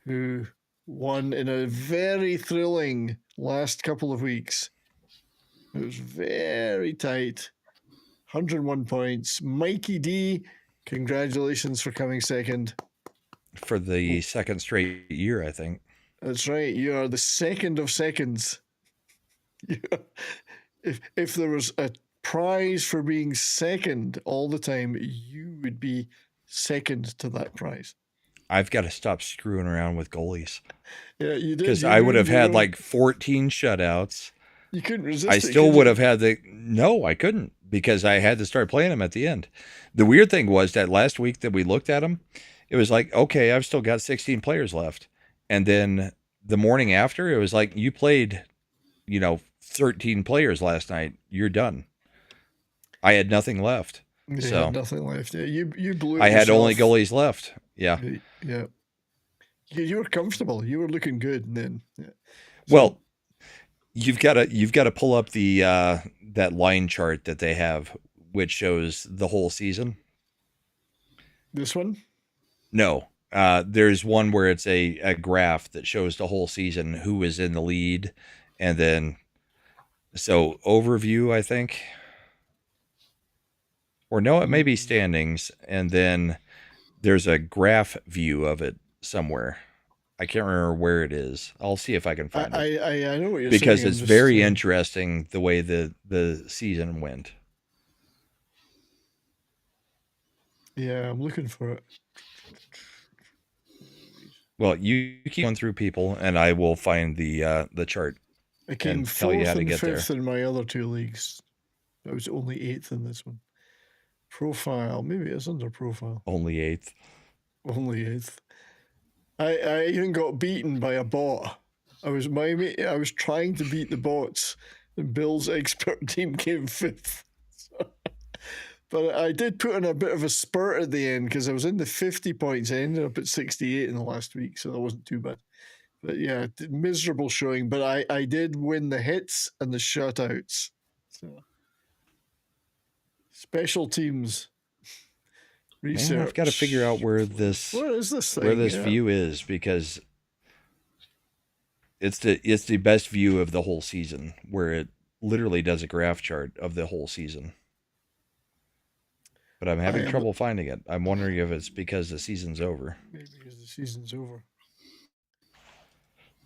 who won in a very thrilling last couple of weeks. It was very tight. 101 points. Mikey D, congratulations for coming second. For the second straight year, I think. That's right. You are the second of seconds. If there was a prize for being second all the time, you would be second to that prize. I've got to stop screwing around with goalies. Yeah, you did. Because I would have had like 14 shutouts. You couldn't resist. I still would have had No, I couldn't, because I had to start playing them at the end. The weird thing was that last week that we looked at them, it was like, okay, I've still got 16 players left. And then the morning after, it was like, you played, 13 players last night. You're done. I had nothing left. You so had nothing left. Yeah, you blew it. I had only goalies left. Yeah. Yeah. You were comfortable. You were looking good. And then, yeah. Well, you've got to pull up the that line chart that they have, which shows the whole season. This one? No. There's one where it's a graph that shows the whole season, who is in the lead, and then so overview, I think. Or no, it may be standings, and then there's a graph view of it somewhere. I can't remember where it is. I'll see if I can find it. I know what you're saying. Because it's very interesting the way the season went. Yeah, I'm looking for it. Well, you keep going through people, and I will find the chart. I came fourth and fifth in my other two leagues. I was only 8th in this one. Profile, maybe it's under profile. Only 8th. Only 8th. I even got beaten by a bot. I was trying to beat the bots, and Bill's expert team came 5th. But I did put in a bit of a spurt at the end because I was in the 50 points. I ended up at 68 in the last week, so that wasn't too bad. But yeah, miserable showing. But I did win the hits and the shutouts. So special teams. Research. Man, I've got to figure out where this view is, because it's the best view of the whole season, where it literally does a graph chart of the whole season. But I'm having trouble finding it. I'm wondering if it's because the season's over. Maybe because the season's over.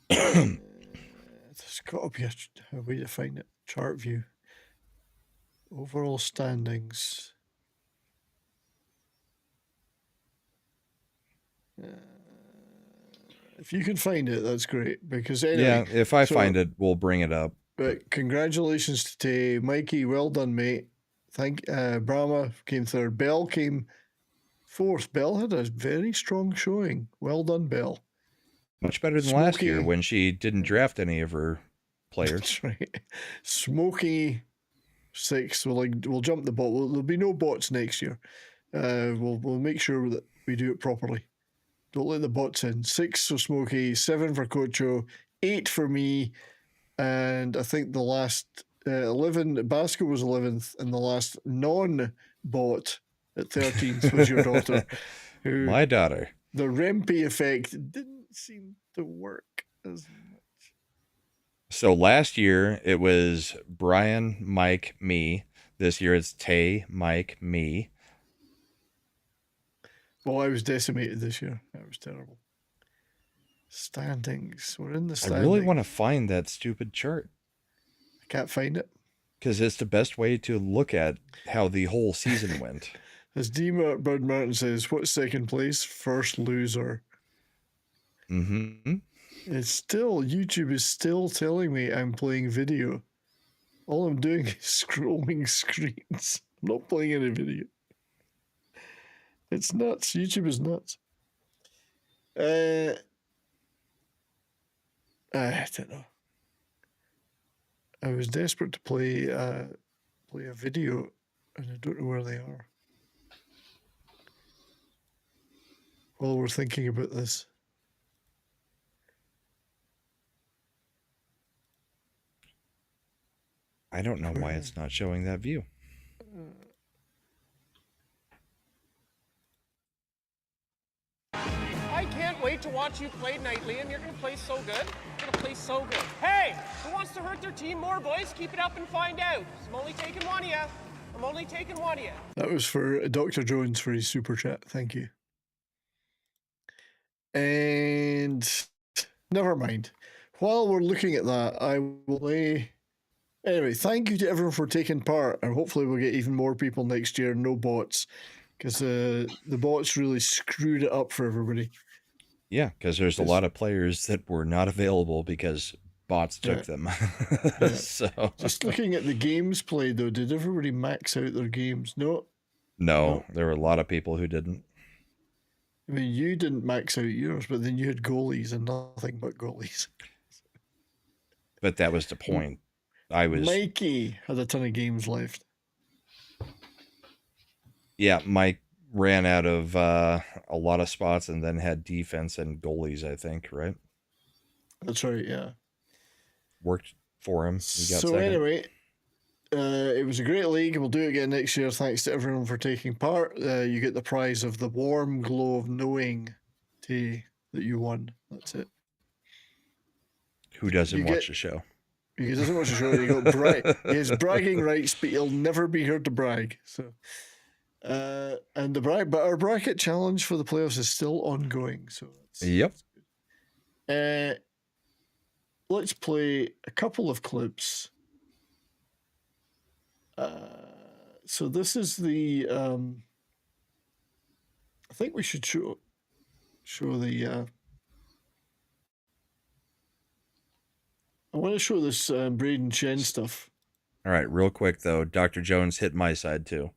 There's got to be a way to find it. Chart view. Overall standings. If you can find it, that's great. Because anyway, yeah, if I find it, we'll bring it up. But congratulations to Mikey. Well done, mate. Brahma came 3rd. Bell came 4th. Bell had a very strong showing. Well done, Bell. Much better than last year when she didn't draft any of her players. That's right. Smokey 6th. We'll jump the bot. There'll be no bots next year. We'll make sure that we do it properly. Don't let the bots in. 6 for Smokey, 7 for Cocho, 8 for me, and I think the last 11. Basco was 11th, and the last non-bot at 13th was your daughter. My daughter. The Rempe effect didn't seem to work as much. So last year it was Brian, Mike, me. This year it's Tay, Mike, me. Well, I was decimated this year. That was terrible. Standings. We're in the standings. I really want to find that stupid chart. I can't find it. Because it's the best way to look at how the whole season went. As Bird Martin says, what's second place? First loser. Mm-hmm. It's still, YouTube is still telling me I'm playing video. All I'm doing is scrolling screens. I'm not playing any video. It's nuts. YouTube is nuts. I don't know. I was desperate to play a video, and I don't know where they are. While we're thinking about this. I don't know why it's not showing that view. I can't wait to watch you play nightly, and you're going to play so good. You're going to play so good. Hey, who wants to hurt their team more, boys? Keep it up and find out. I'm only taking one of you. I'm only taking one of you. That was for Dr. Jones for his super chat. Thank you. And never mind. While we're looking at that, I will play. Anyway, thank you to everyone for taking part, and hopefully we'll get even more people next year. No bots, because the bots really screwed it up for everybody. Yeah, because there's a lot of players that were not available because bots took them. So just looking at the games played, though, did everybody max out their games? No, there were a lot of people who didn't. I mean, you didn't max out yours, but then you had goalies and nothing but goalies. But that was the point. Mikey had a ton of games left. Yeah, Mike ran out of a lot of spots and then had defense and goalies, I think, right? That's right, yeah. Worked for him. He got so second. Anyway, it was a great league. We'll do it again next year. Thanks to everyone for taking part. You get the prize of the warm glow of knowing that you won. That's it. Who doesn't watch the show? He doesn't watch the show. He has bragging rights, but he'll never be here to brag. So, but our bracket challenge for the playoffs is still ongoing. So, yep. Let's play a couple of clips. So this is the. I think we should show the. I want to show this Braden Chen stuff. All right, real quick though, Dr. Jones hit my side too.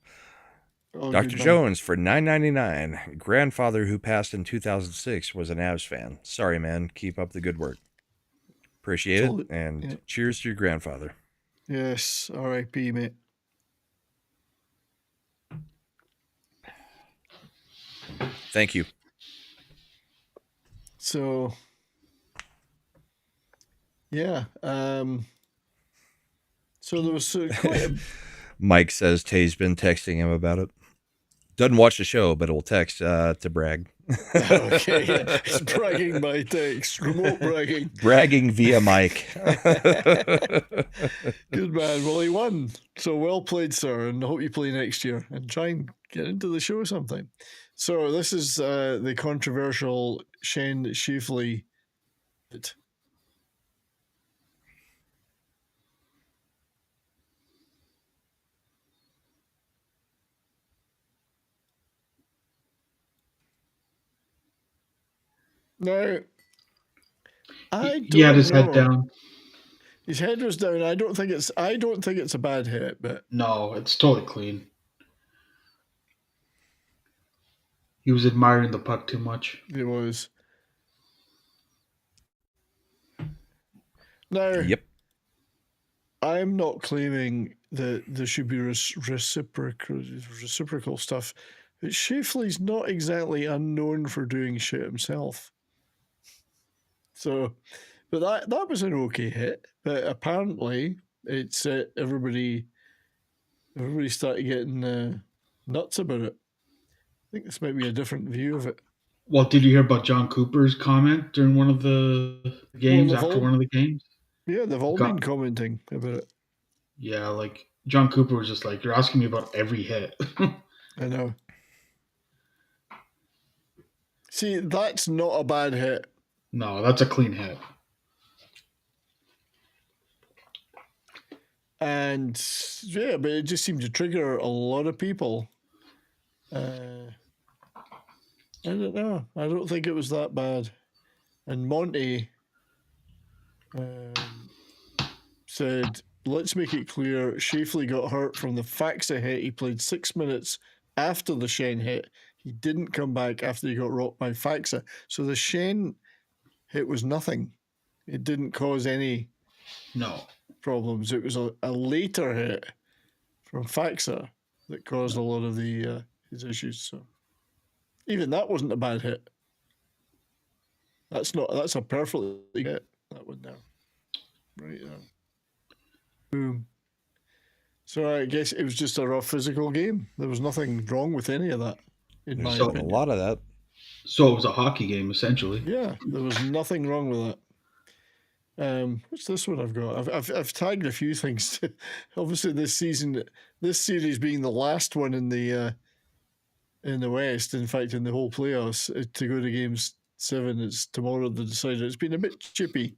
Oh, Dr. Jones for $9.99. Grandfather who passed in 2006 was an Avs fan. Sorry, man. Keep up the good work. Appreciate it, and cheers to your grandfather. Yes, R.I.P., mate. Thank you. So, yeah. So there was Mike says Tay's been texting him about it. Doesn't watch the show, but will text to brag. Okay, yeah. He's bragging by text, remote bragging. Bragging via Mike. Good man. Well, he won. So well played, sir, and I hope you play next year and try and get into the show sometime. So this is the controversial Shane Shifley. Now, he had his head down. His head was down. I don't think it's a bad hit, but no, it's totally clean. He was admiring the puck too much. It was. Now, yep. I'm not claiming that there should be reciprocal stuff, but Shifley's not exactly unknown for doing shit himself. So, but that was an okay hit. But apparently, it's everybody started getting nuts about it. I think this might be a different view of it. Well, did you hear about John Cooper's comment during one of the games, one of the games? Yeah, they've all been commenting about it. Yeah, like John Cooper was just like, you're asking me about every hit. I know. See, that's not a bad hit. No, that's a clean hit. And yeah, but it just seemed to trigger a lot of people. I don't know. I don't think it was that bad. And Monty said, let's make it clear, Shafley got hurt from the Faxa hit. He played 6 minutes after the Shen hit. He didn't come back after he got rocked by Faxa. So the Shen hit was nothing. It didn't cause any problems. It was a later hit from Faxa that caused a lot of the his issues. So even that wasn't a bad hit. That's a perfectly hit, that one there. Right there. Boom. So I guess it was just a rough physical game. There was nothing wrong with any of that, in my opinion. A lot of that. So it was a hockey game, essentially. Yeah, there was nothing wrong with that. What's this one I've got? I've tagged a few things. Obviously, this series being the last one in the West, in fact, in the whole playoffs, to go to games 7, it's tomorrow the decider. It's been a bit chippy.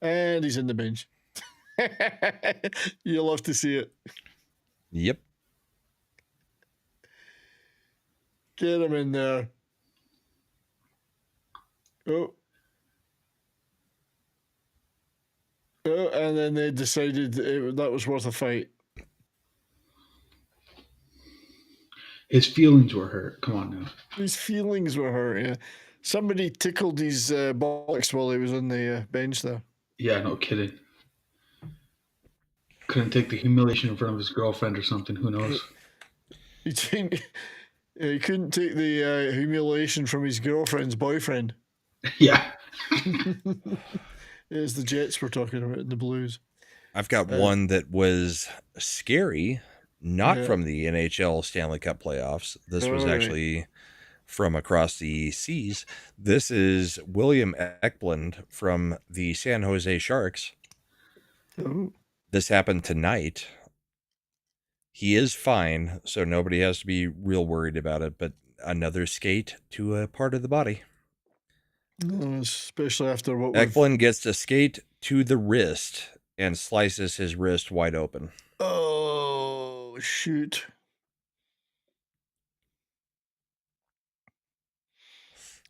And he's in the bench. You'll love to see it. Yep. Get him in there. Oh, and then they decided that was worth a fight. His feelings were hurt. Come on now. His feelings were hurt, yeah. Somebody tickled his bollocks while he was on the bench there. Yeah, no kidding. Couldn't take the humiliation in front of his girlfriend or something. Who knows? He couldn't take the humiliation from his girlfriend's boyfriend. Yeah. It's the Jets we're talking about, the Blues. I've got one that was scary, not from the NHL Stanley Cup playoffs. This was actually from across the seas. This is William Eklund from the San Jose Sharks. Oh. This happened tonight. He is fine, so nobody has to be real worried about it, but another skate to a part of the body. Especially after what Eklund gets to skate to the wrist and slices his wrist wide open. Oh, shoot.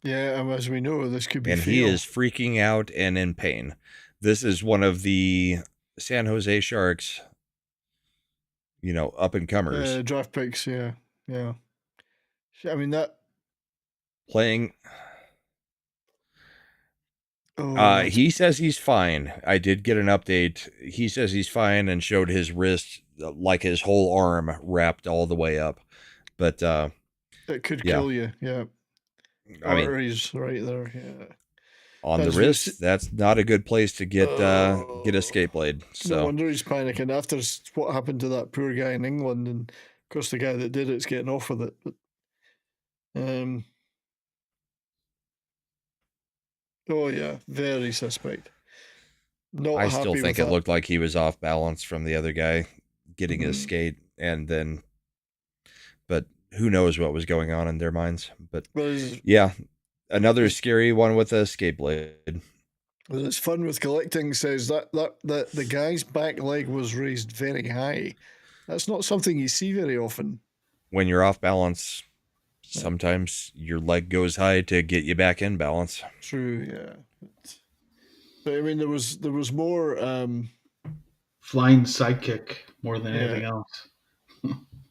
Yeah, as we know, this could be And he is freaking out and in pain. This is one of the San Jose Sharks, up and comers. Draft picks, yeah. I mean, that... Playing... he says he's fine. I did get an update. He says he's fine and showed his wrist, like his whole arm wrapped all the way up. But it could kill you, yeah. Arteries right there, yeah. On the wrist, that's not a good place to get a skate blade. So no wonder he's panicking after what happened to that poor guy in England, and of course the guy that did it's getting off with it. But oh yeah, very suspect. I still think it looked like he was off balance from the other guy getting his skate, and then, but who knows what was going on in their minds. But yeah, another scary one with a skate blade. Well, it's fun with collecting says that the guy's back leg was raised very high. That's not something you see very often. When you're off balance, sometimes your leg goes high to get you back in balance. True, yeah. But I mean, there was more flying sidekick more than anything else.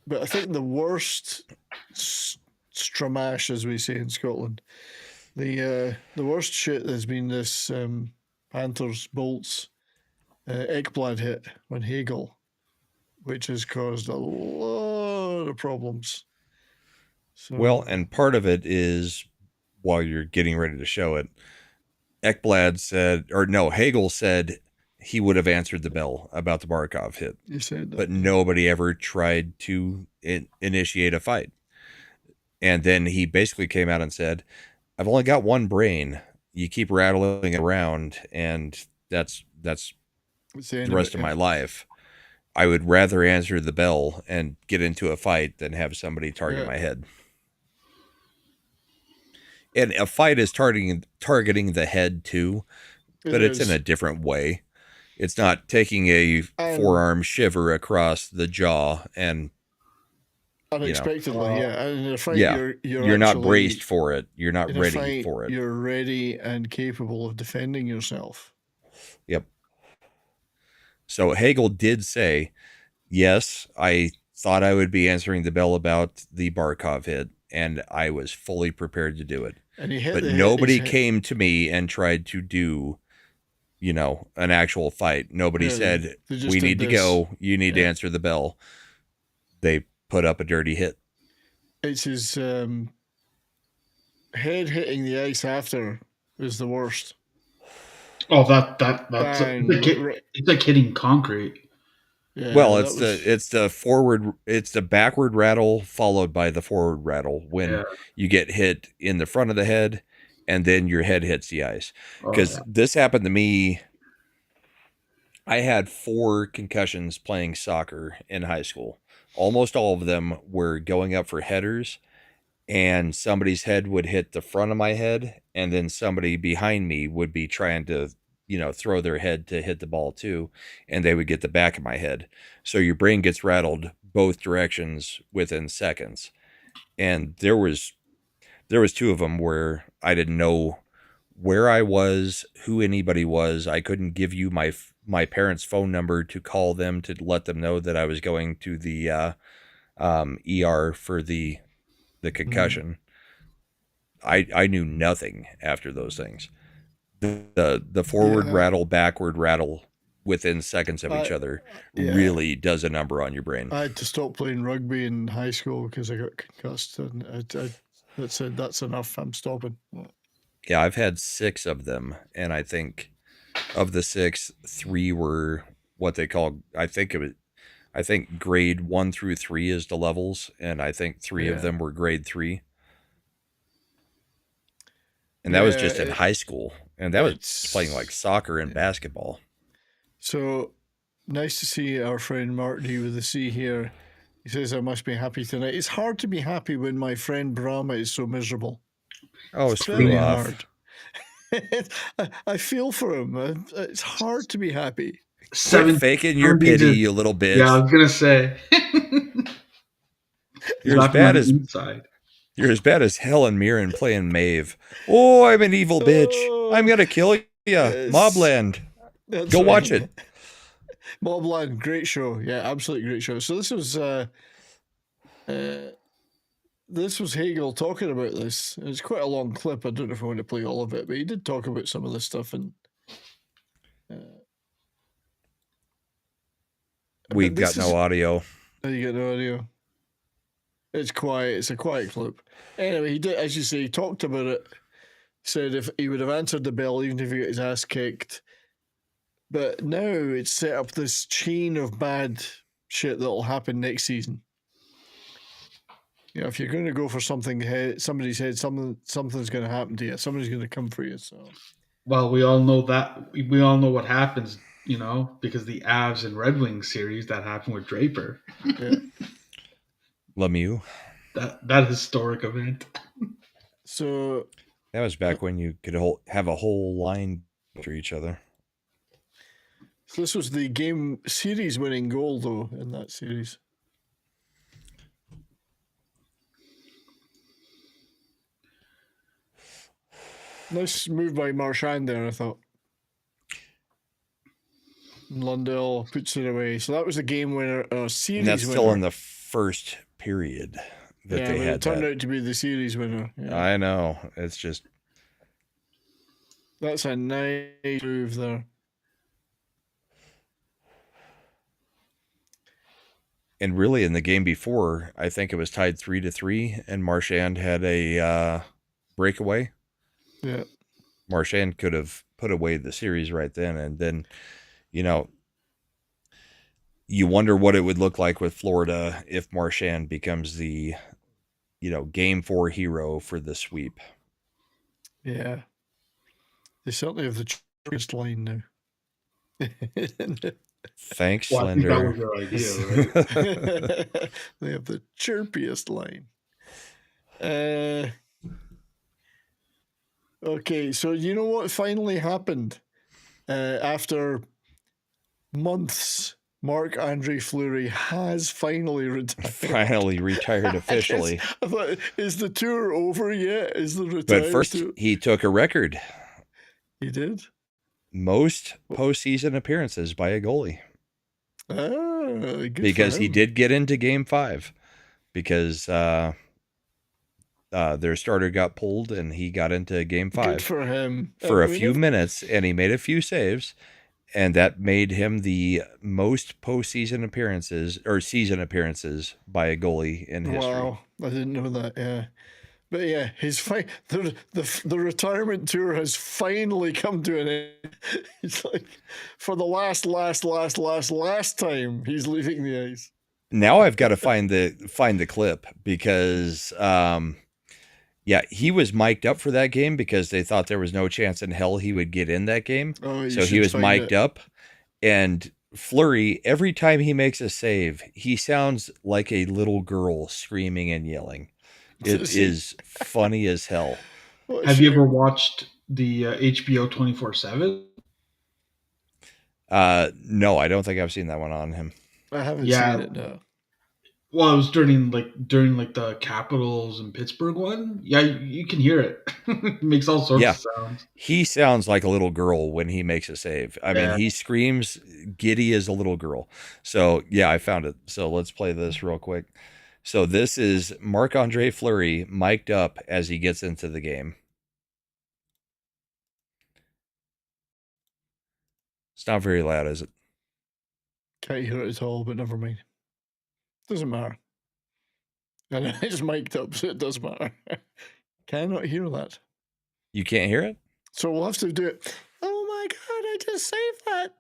But I think the worst stramash, as we say in Scotland, the worst shit has been this Panthers Bolts Ekblad hit on Hagel, which has caused a lot of problems. So, well, and part of it is, while you're getting ready to show it, Hagel said he would have answered the bell about the Barkov hit. You said that. But nobody ever tried to initiate a fight. And then he basically came out and said, I've only got one brain. You keep rattling it around, and that's the rest of my life. I would rather answer the bell and get into a fight than have somebody target my head. And a fight is targeting the head too, but it's in a different way. It's not taking a forearm shiver across the jaw and unexpectedly, yeah. And in a fight, Yeah. you're not actually braced for it. You're not in a ready fight, for it. You're ready and capable of defending yourself. Yep. So Hagel did say, yes, I thought I would be answering the bell about the Barkov hit, and I was fully prepared to do it. And he hit But the nobody hit. came to me and tried to do, an actual fight. Nobody said, they just we did need to this. go. You need to answer the bell. They put up a dirty hit. It's his head hitting the ice after is the worst. Oh, that's it's like hitting concrete. Yeah, well, it's the backward rattle followed by the forward rattle when you get hit in the front of the head and then your head hits the ice. Because this happened to me. I had 4 concussions playing soccer in high school. Almost all of them were going up for headers, and somebody's head would hit the front of my head, and then somebody behind me would be trying to, throw their head to hit the ball too, and they would get the back of my head. So your brain gets rattled both directions within seconds. And there was 2 of them where I didn't know where I was, who anybody was. I couldn't give you my parents' phone number to call them to let them know that I was going to the ER for the concussion. I knew nothing after those things. The forward rattle, backward rattle within seconds of each other really does a number on your brain. I had to stop playing rugby in high school because I got concussed, and I said, that's enough, I'm stopping. Yeah, I've had 6 of them, and I think of the 6, 3 were what they call, I think grade 1 through 3 is the levels, and I think 3 of them were grade 3. And that was just in high school, and that was playing like soccer and basketball. So nice to see our friend Marty with the C here. He says, I must be happy tonight. It's hard to be happy when my friend Brahma is so miserable. Oh, it's screw off. Hard. I feel for him. It's hard to be happy. Quit faking your pity, you little bitch. Yeah, I was gonna say. You're as bad as Helen Mirren playing Maeve. Oh, I'm an evil bitch. I'm gonna kill you. Mobland. Go watch it. Mobland, great show. Yeah, absolutely great show. So this was Hagel talking about this. It's quite a long clip. I don't know if I want to play all of it, but he did talk about some of this stuff. And we've got no audio. Oh, you got no audio? It's quiet. It's a quiet clip. Anyway, he did, as you say, he talked about it. Said if he would have answered the bell, even if he got his ass kicked. But now it's set up this chain of bad shit that'll happen next season. If you're going to go for somebody's head, something's going to happen to you. Somebody's going to come for you. So, well, we all know that. We all know what happens, because the Avs and Red Wings series that happened with Draper. Yeah. Lemieux. That historic event. So that was back when you could have a whole line for each other. So this was the game series winning goal, though, in that series. Nice move by Marchand there, I thought. Lundell puts it away. So that was a game winner, series winner. And that's still in the first period that they had. It turned out to be the series winner. Yeah. I know. It's just. That's a nice move there. And really, in the game before, I think it was tied 3-3, and Marchand had a breakaway. Yeah. Marchand could have put away the series right then. And then, you wonder what it would look like with Florida if Marchand becomes the, game 4 hero for the sweep. Yeah. They certainly have the churchiest line now. Thanks, Slender. That was your idea, right? They have the chirpiest line. Okay, so you know what finally happened after months Marc-Andre Fleury has finally retired. Finally retired officially. I thought, is the tour over yet? Is the But retired first, tour? he took a record. He did? Most postseason appearances by a goalie. Good Because for he him. did get into Game 5. Because their starter got pulled and he got into Game 5. Good for him. For a few minutes, and he made a few saves. And that made him the most postseason appearances or season appearances by a goalie in history. Wow, I didn't know that. Yeah, but yeah, the retirement tour has finally come to an end. It's like for the last time he's leaving the ice. Now I've got to find the clip because yeah, he was mic'd up for that game because they thought there was no chance in hell he would get in that game. Oh, so he was mic'd up. And Fleury, every time he makes a save, he sounds like a little girl screaming and yelling. It is funny as hell. Have you ever watched the HBO 24/7? No, I don't think I've seen that one on him. I haven't seen it, no. Well, it was during the Capitals and Pittsburgh one. Yeah, you can hear it. It makes all sorts of sounds. He sounds like a little girl when he makes a save. I mean, he screams giddy as a little girl. So, yeah, I found it. So let's play this real quick. So this is Marc-Andre Fleury mic'd up as he gets into the game. It's not very loud, is it? Can't hear it at all, but never mind. Doesn't matter. And it's mic'd up, so it does matter. Cannot hear that. You can't hear it? So we'll have to do it. Oh my God, I just saved that.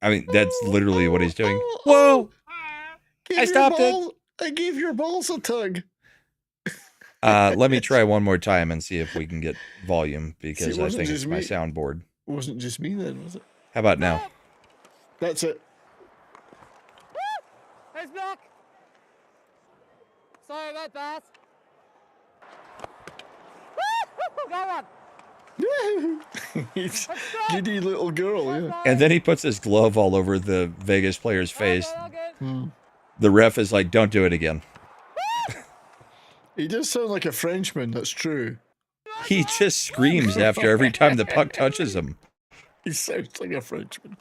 I mean, that's literally what he's doing. Whoa! I stopped it. I gave your balls a tug. Let me try one more time and see if we can get volume because I think it's my soundboard. It wasn't just me then, was it? How about now? That's it. Nice block. Sorry about that. Go on. He's giddy little girl, yeah. And then he puts his glove all over the Vegas player's face. The ref is like, don't do it again. He does sound like a Frenchman, that's true. He just screams after every time the puck touches him. He sounds like a Frenchman.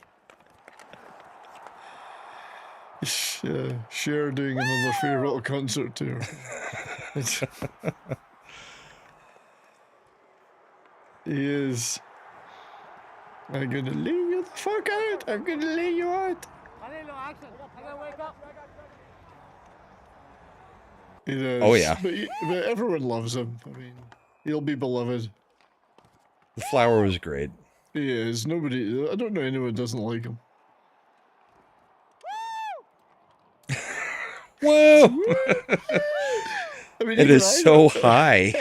Cher doing another farewell concert tour. He is. I'm gonna lay you the fuck out. I'm gonna lay you out. I need no action. I gotta wake up. He does. Oh yeah. But everyone loves him. I mean, he'll be beloved. The flower was great. He is. Nobody. I don't know anyone who doesn't like him. Whoa! I mean, it is so high.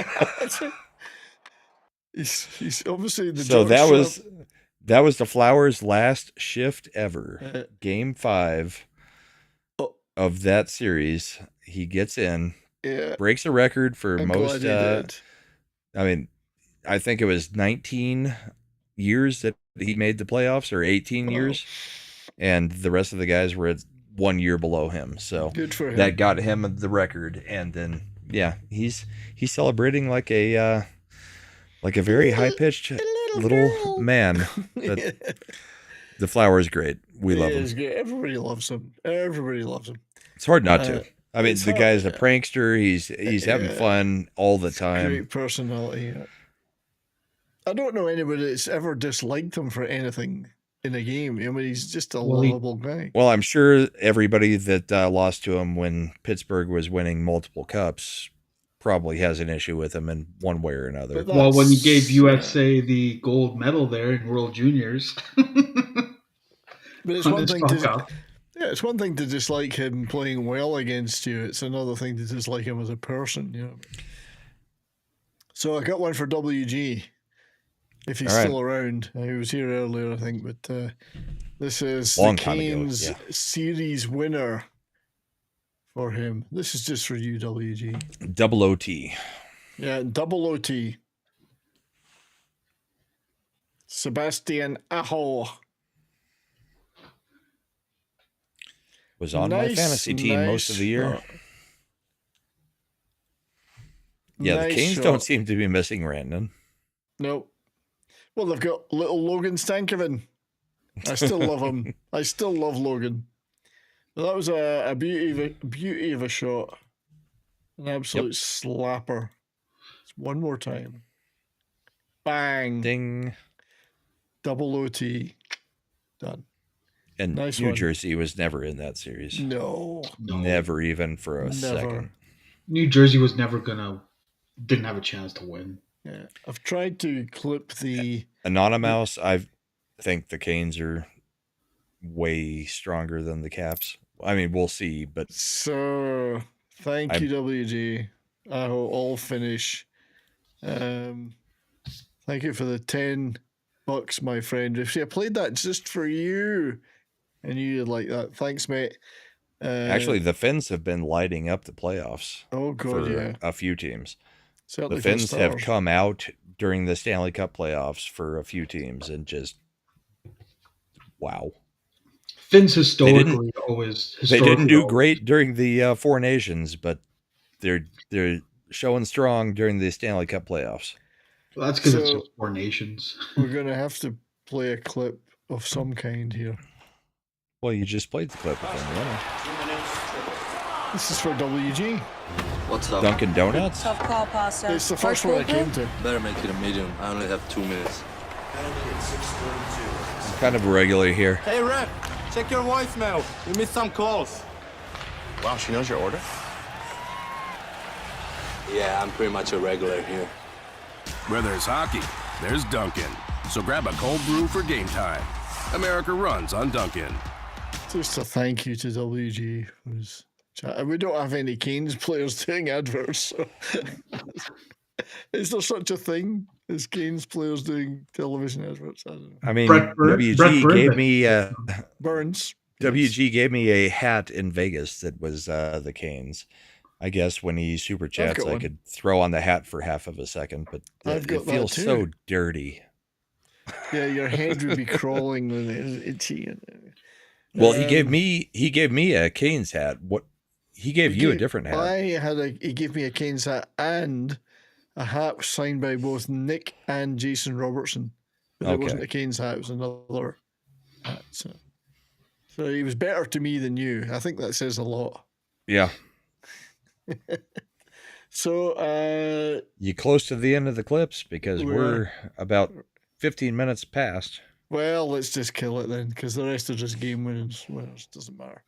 He's obviously the. So that was the Flowers' last shift ever. Game 5 of that series. He gets in, breaks a record for most. I mean, I think it was 19 years that he made the playoffs, or 18 years, and the rest of the guys were at 1 year below him. So good for him. That got him the record, and then he's celebrating like a very high pitched little man. The Flower is great. We love him. Great. Everybody loves him. Everybody loves him. It's hard not to. I mean, the guy's a prankster. He's having fun all the time. Great personality. I don't know anybody that's ever disliked him for anything in a game. I mean, he's just a lovable guy. Well, I'm sure everybody that lost to him when Pittsburgh was winning multiple cups probably has an issue with him in one way or another. Well, when he gave USA the gold medal there in World Juniors. But it's one thing to... Yeah, it's one thing to dislike him playing well against you. It's another thing to dislike him as a person, you know. So I got one for WG, if he's still around. He was here earlier, I think, but this is the Canes series winner for him. This is just for you, WG. Double OT. Yeah, double OT. Sebastian Aho. Was on my fantasy team most of the year. Yeah, the Canes don't seem to be missing Rantanen. Nope. Well, they've got little Logan Stankoven. I still love him. I still love Logan. But that was a beauty of a shot. An absolute slapper. One more time. Bang. Ding. Double OT. Done. And nice New one. Jersey was never in that series. No. Never even for a second. New Jersey was never didn't have a chance to win. Yeah. I've tried to clip the Anonymous, I think the Canes are way stronger than the Caps. I mean, we'll see, but so thank you, WG. I will all finish. Thank you for the $10, my friend. See, I played that just for you, and you like that. Thanks, mate. Actually, the Finns have been lighting up the playoffs. Oh god, for a few teams. Certainly the Finns have come out during the Stanley Cup playoffs for a few teams and just wow. Finns historically they didn't do great during the Four Nations, but they're showing strong during the Stanley Cup playoffs. Well, that's because it's just Four Nations. We're gonna have to play a clip of some kind here. Well, you just played the clip with them, yeah. This is for WG. What's up? Dunkin' Donuts? Tough call, Pasta. It's the first one I came to. Better make it a medium. I only have 2 minutes. I'm kind of a regular here. Hey, Rep, check your voicemail. We missed some calls. Wow, she knows your order? Yeah, I'm pretty much a regular here. Where there's hockey, there's Dunkin'. So grab a cold brew for game time. America runs on Dunkin'. Just a thank you to WG. We don't have any Canes players doing adverts. So. Is there such a thing as Canes players doing television adverts? I don't know. I mean, WG gave me Burns. WG gave me a hat in Vegas that was the Canes. I guess when he super chats, I could throw on the hat for half of a second, but it feels so dirty. Yeah, your head would be crawling with it itchy. Well, he gave me a Canes hat. What he gave you a different hat. He gave me a Canes hat and a hat signed by both Nick and Jason Robertson. But it wasn't a Canes hat, it was another hat. So he was better to me than you. I think that says a lot. Yeah. So you close to the end of the clips because we're about 15 minutes past. Well, let's just kill it then, because the rest are just game winners. Doesn't matter.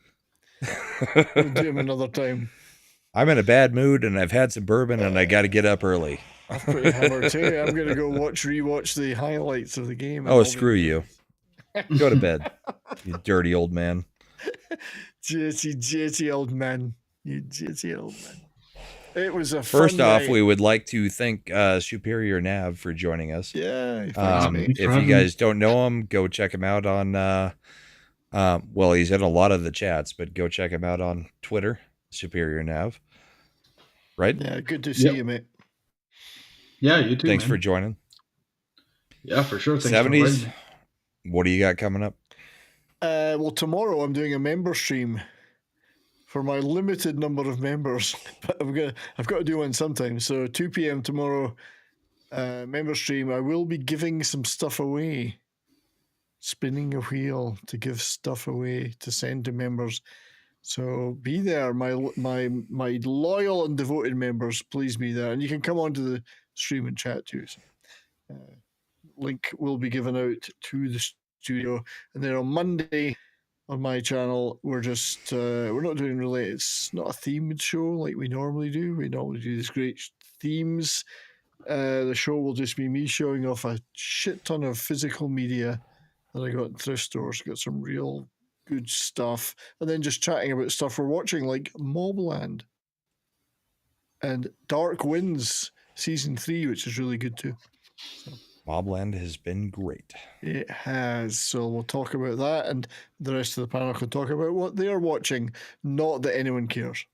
We'll do them another time. I'm in a bad mood, and I've had some bourbon, and I got to get up early. I'm pretty hammered too. I'm going to go rewatch the highlights of the game. Oh, screw you. Go to bed, you dirty old man. Jitty old man. You jitty old man. It was a First fun off, night. we would like to thank Superior Nav for joining us. Yeah. If you guys don't know him, go check him out on, well, he's in a lot of the chats, but go check him out on Twitter, Superior Nav. Right? Yeah, good to see you, mate. Yeah, you too. Thanks for joining. Yeah, for sure. Thanks 70s, what do you got coming up? Well, tomorrow I'm doing a member stream for my limited number of members, but I've got to do one sometime. So 2 p.m. tomorrow, member stream. I will be giving some stuff away, spinning a wheel to give stuff away to send to members. So be there, my loyal and devoted members. Please be there, and you can come onto the stream and chat too. So, link will be given out to the studio, and then on Monday. On my channel, we're just we're not doing really. It's not a themed show like we normally do. We normally do these great themes. The show will just be me showing off a shit ton of physical media that I got in thrift stores. Got some real good stuff, and then just chatting about stuff we're watching, like Mobland and Dark Winds season 3, which is really good too. So. Mobland has been great. It has. So we'll talk about that, and the rest of the panel can talk about what they're watching. Not that anyone cares.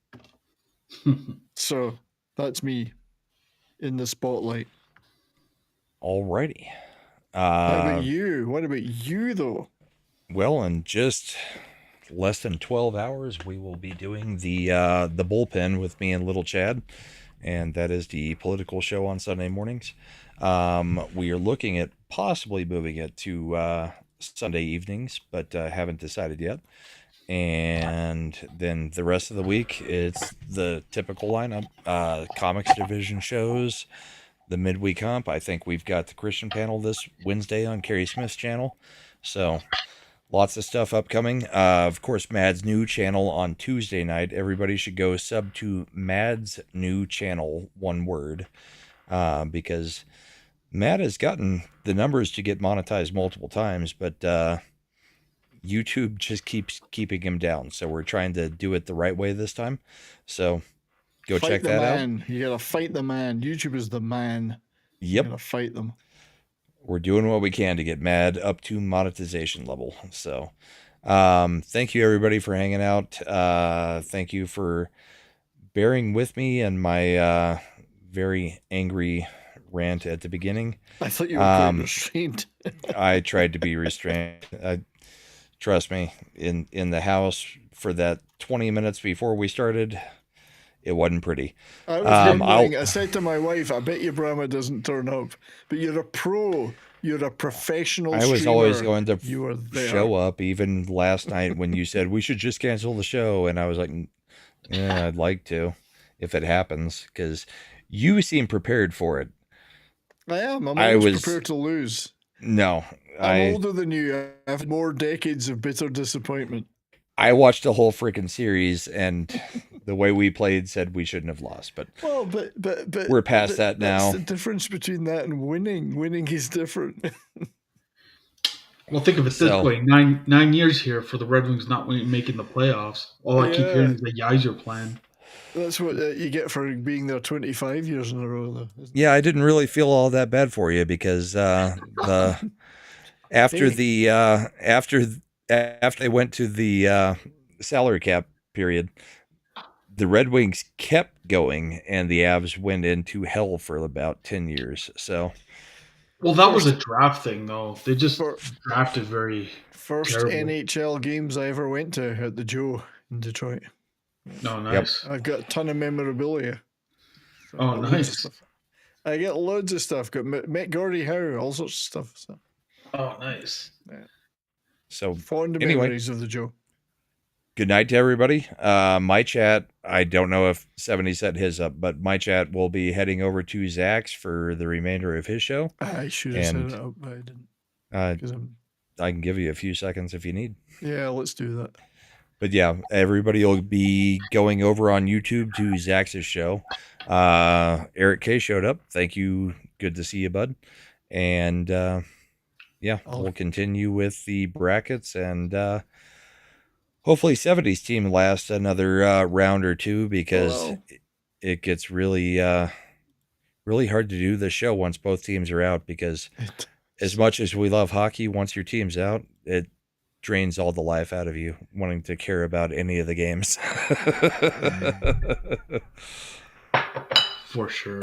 So that's me in the spotlight. Alrighty. How about you? What about you, though? Well, in just less than 12 hours, we will be doing the bullpen with me and Little Chad, and that is the political show on Sunday mornings. We are looking at possibly moving it to Sunday evenings, but haven't decided yet. And then the rest of the week, it's the typical lineup: comics division shows, the midweek hump. I think we've got the Christian panel this Wednesday on Carrie Smith's channel. So lots of stuff upcoming. Of course, Mad's new channel on Tuesday night. Everybody should go sub to Mad's new channel, one word, because Mad has gotten the numbers to get monetized multiple times, but YouTube just keeps keeping him down. So we're trying to do it the right way this time. So go check that out. You gotta fight the man. YouTube is the man. Yep. You gotta fight them. We're doing what we can to get Mad up to monetization level. So thank you everybody for hanging out. Thank you for bearing with me and my very angry rant at the beginning. I thought you were quite restrained. I tried to be restrained. Trust me, in the house for that 20 minutes before we started, it wasn't pretty. I was wondering, I said to my wife, I bet you Brahma doesn't turn up, but you're a pro. You're a professional I was streamer. always going to you were there. show up, even last night when you said we should just cancel the show. And I was like, yeah, I'd like to if it happens, because you seem prepared for it. I am. I'm always prepared to lose. No. I'm older than you. I have more decades of bitter disappointment. I watched the whole freaking series, and the way we played said we shouldn't have lost. But well, but we're past that now. That's the difference between that and winning. Winning is different. Well, think of it this way: 9 years here for the Red Wings not making the playoffs. All I keep hearing is the Yeiser plan. That's what you get for being there 25 years in a row, though. Yeah, I didn't really feel all that bad for you because after they went to the salary cap period, the Red Wings kept going, and the Avs went into hell for about 10 years. So, well, that was a draft thing, though. They just drafted very first terrible. NHL games I ever went to at the Joe in Detroit. Oh, nice. I've got a ton of memorabilia. Oh, nice. I get loads of stuff. Met Gordie Howe, all sorts of stuff. So. Oh, nice. Yeah. So fond memories of the Joe. Good night to everybody. My chat, I don't know if 70 set his up, but my chat will be heading over to Zach's for the remainder of his show. I should have set it up, but I didn't. I can give you a few seconds if you need. Yeah, let's do that. But yeah, everybody will be going over on YouTube to Zach's show. Eric K showed up. Thank you. Good to see you, bud. And we'll continue with the brackets, and hopefully 70's team lasts another round or two, because it gets really really hard to do the show once both teams are out, because as much as we love hockey, once your team's out, it drains all the life out of you wanting to care about any of the games. For sure.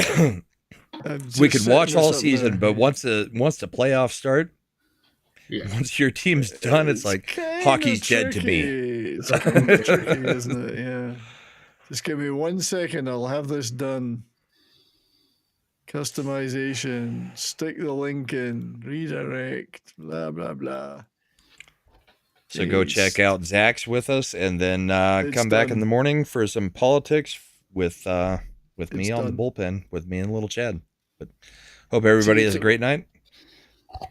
We could watch all season, but once the playoffs start, once your team's done, it's like hockey's dead to me. It's kind of tricky, isn't it? Yeah. Just give me 1 second. I'll have this done. Customization. Stick the link in. Redirect. Blah, blah, blah. So go check out Zach's with us, and then come back in the morning for some politics with me on the bullpen, with me and Little Chad. But hope everybody has a great night.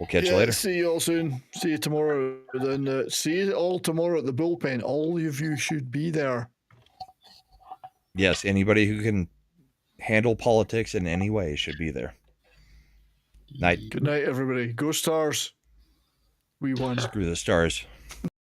We'll catch you later. See you all soon. See you tomorrow. Then see you all tomorrow at the bullpen. All of you should be there. Yes, anybody who can handle politics in any way should be there. Night. Good night, everybody. Go Stars. We won. Screw the Stars.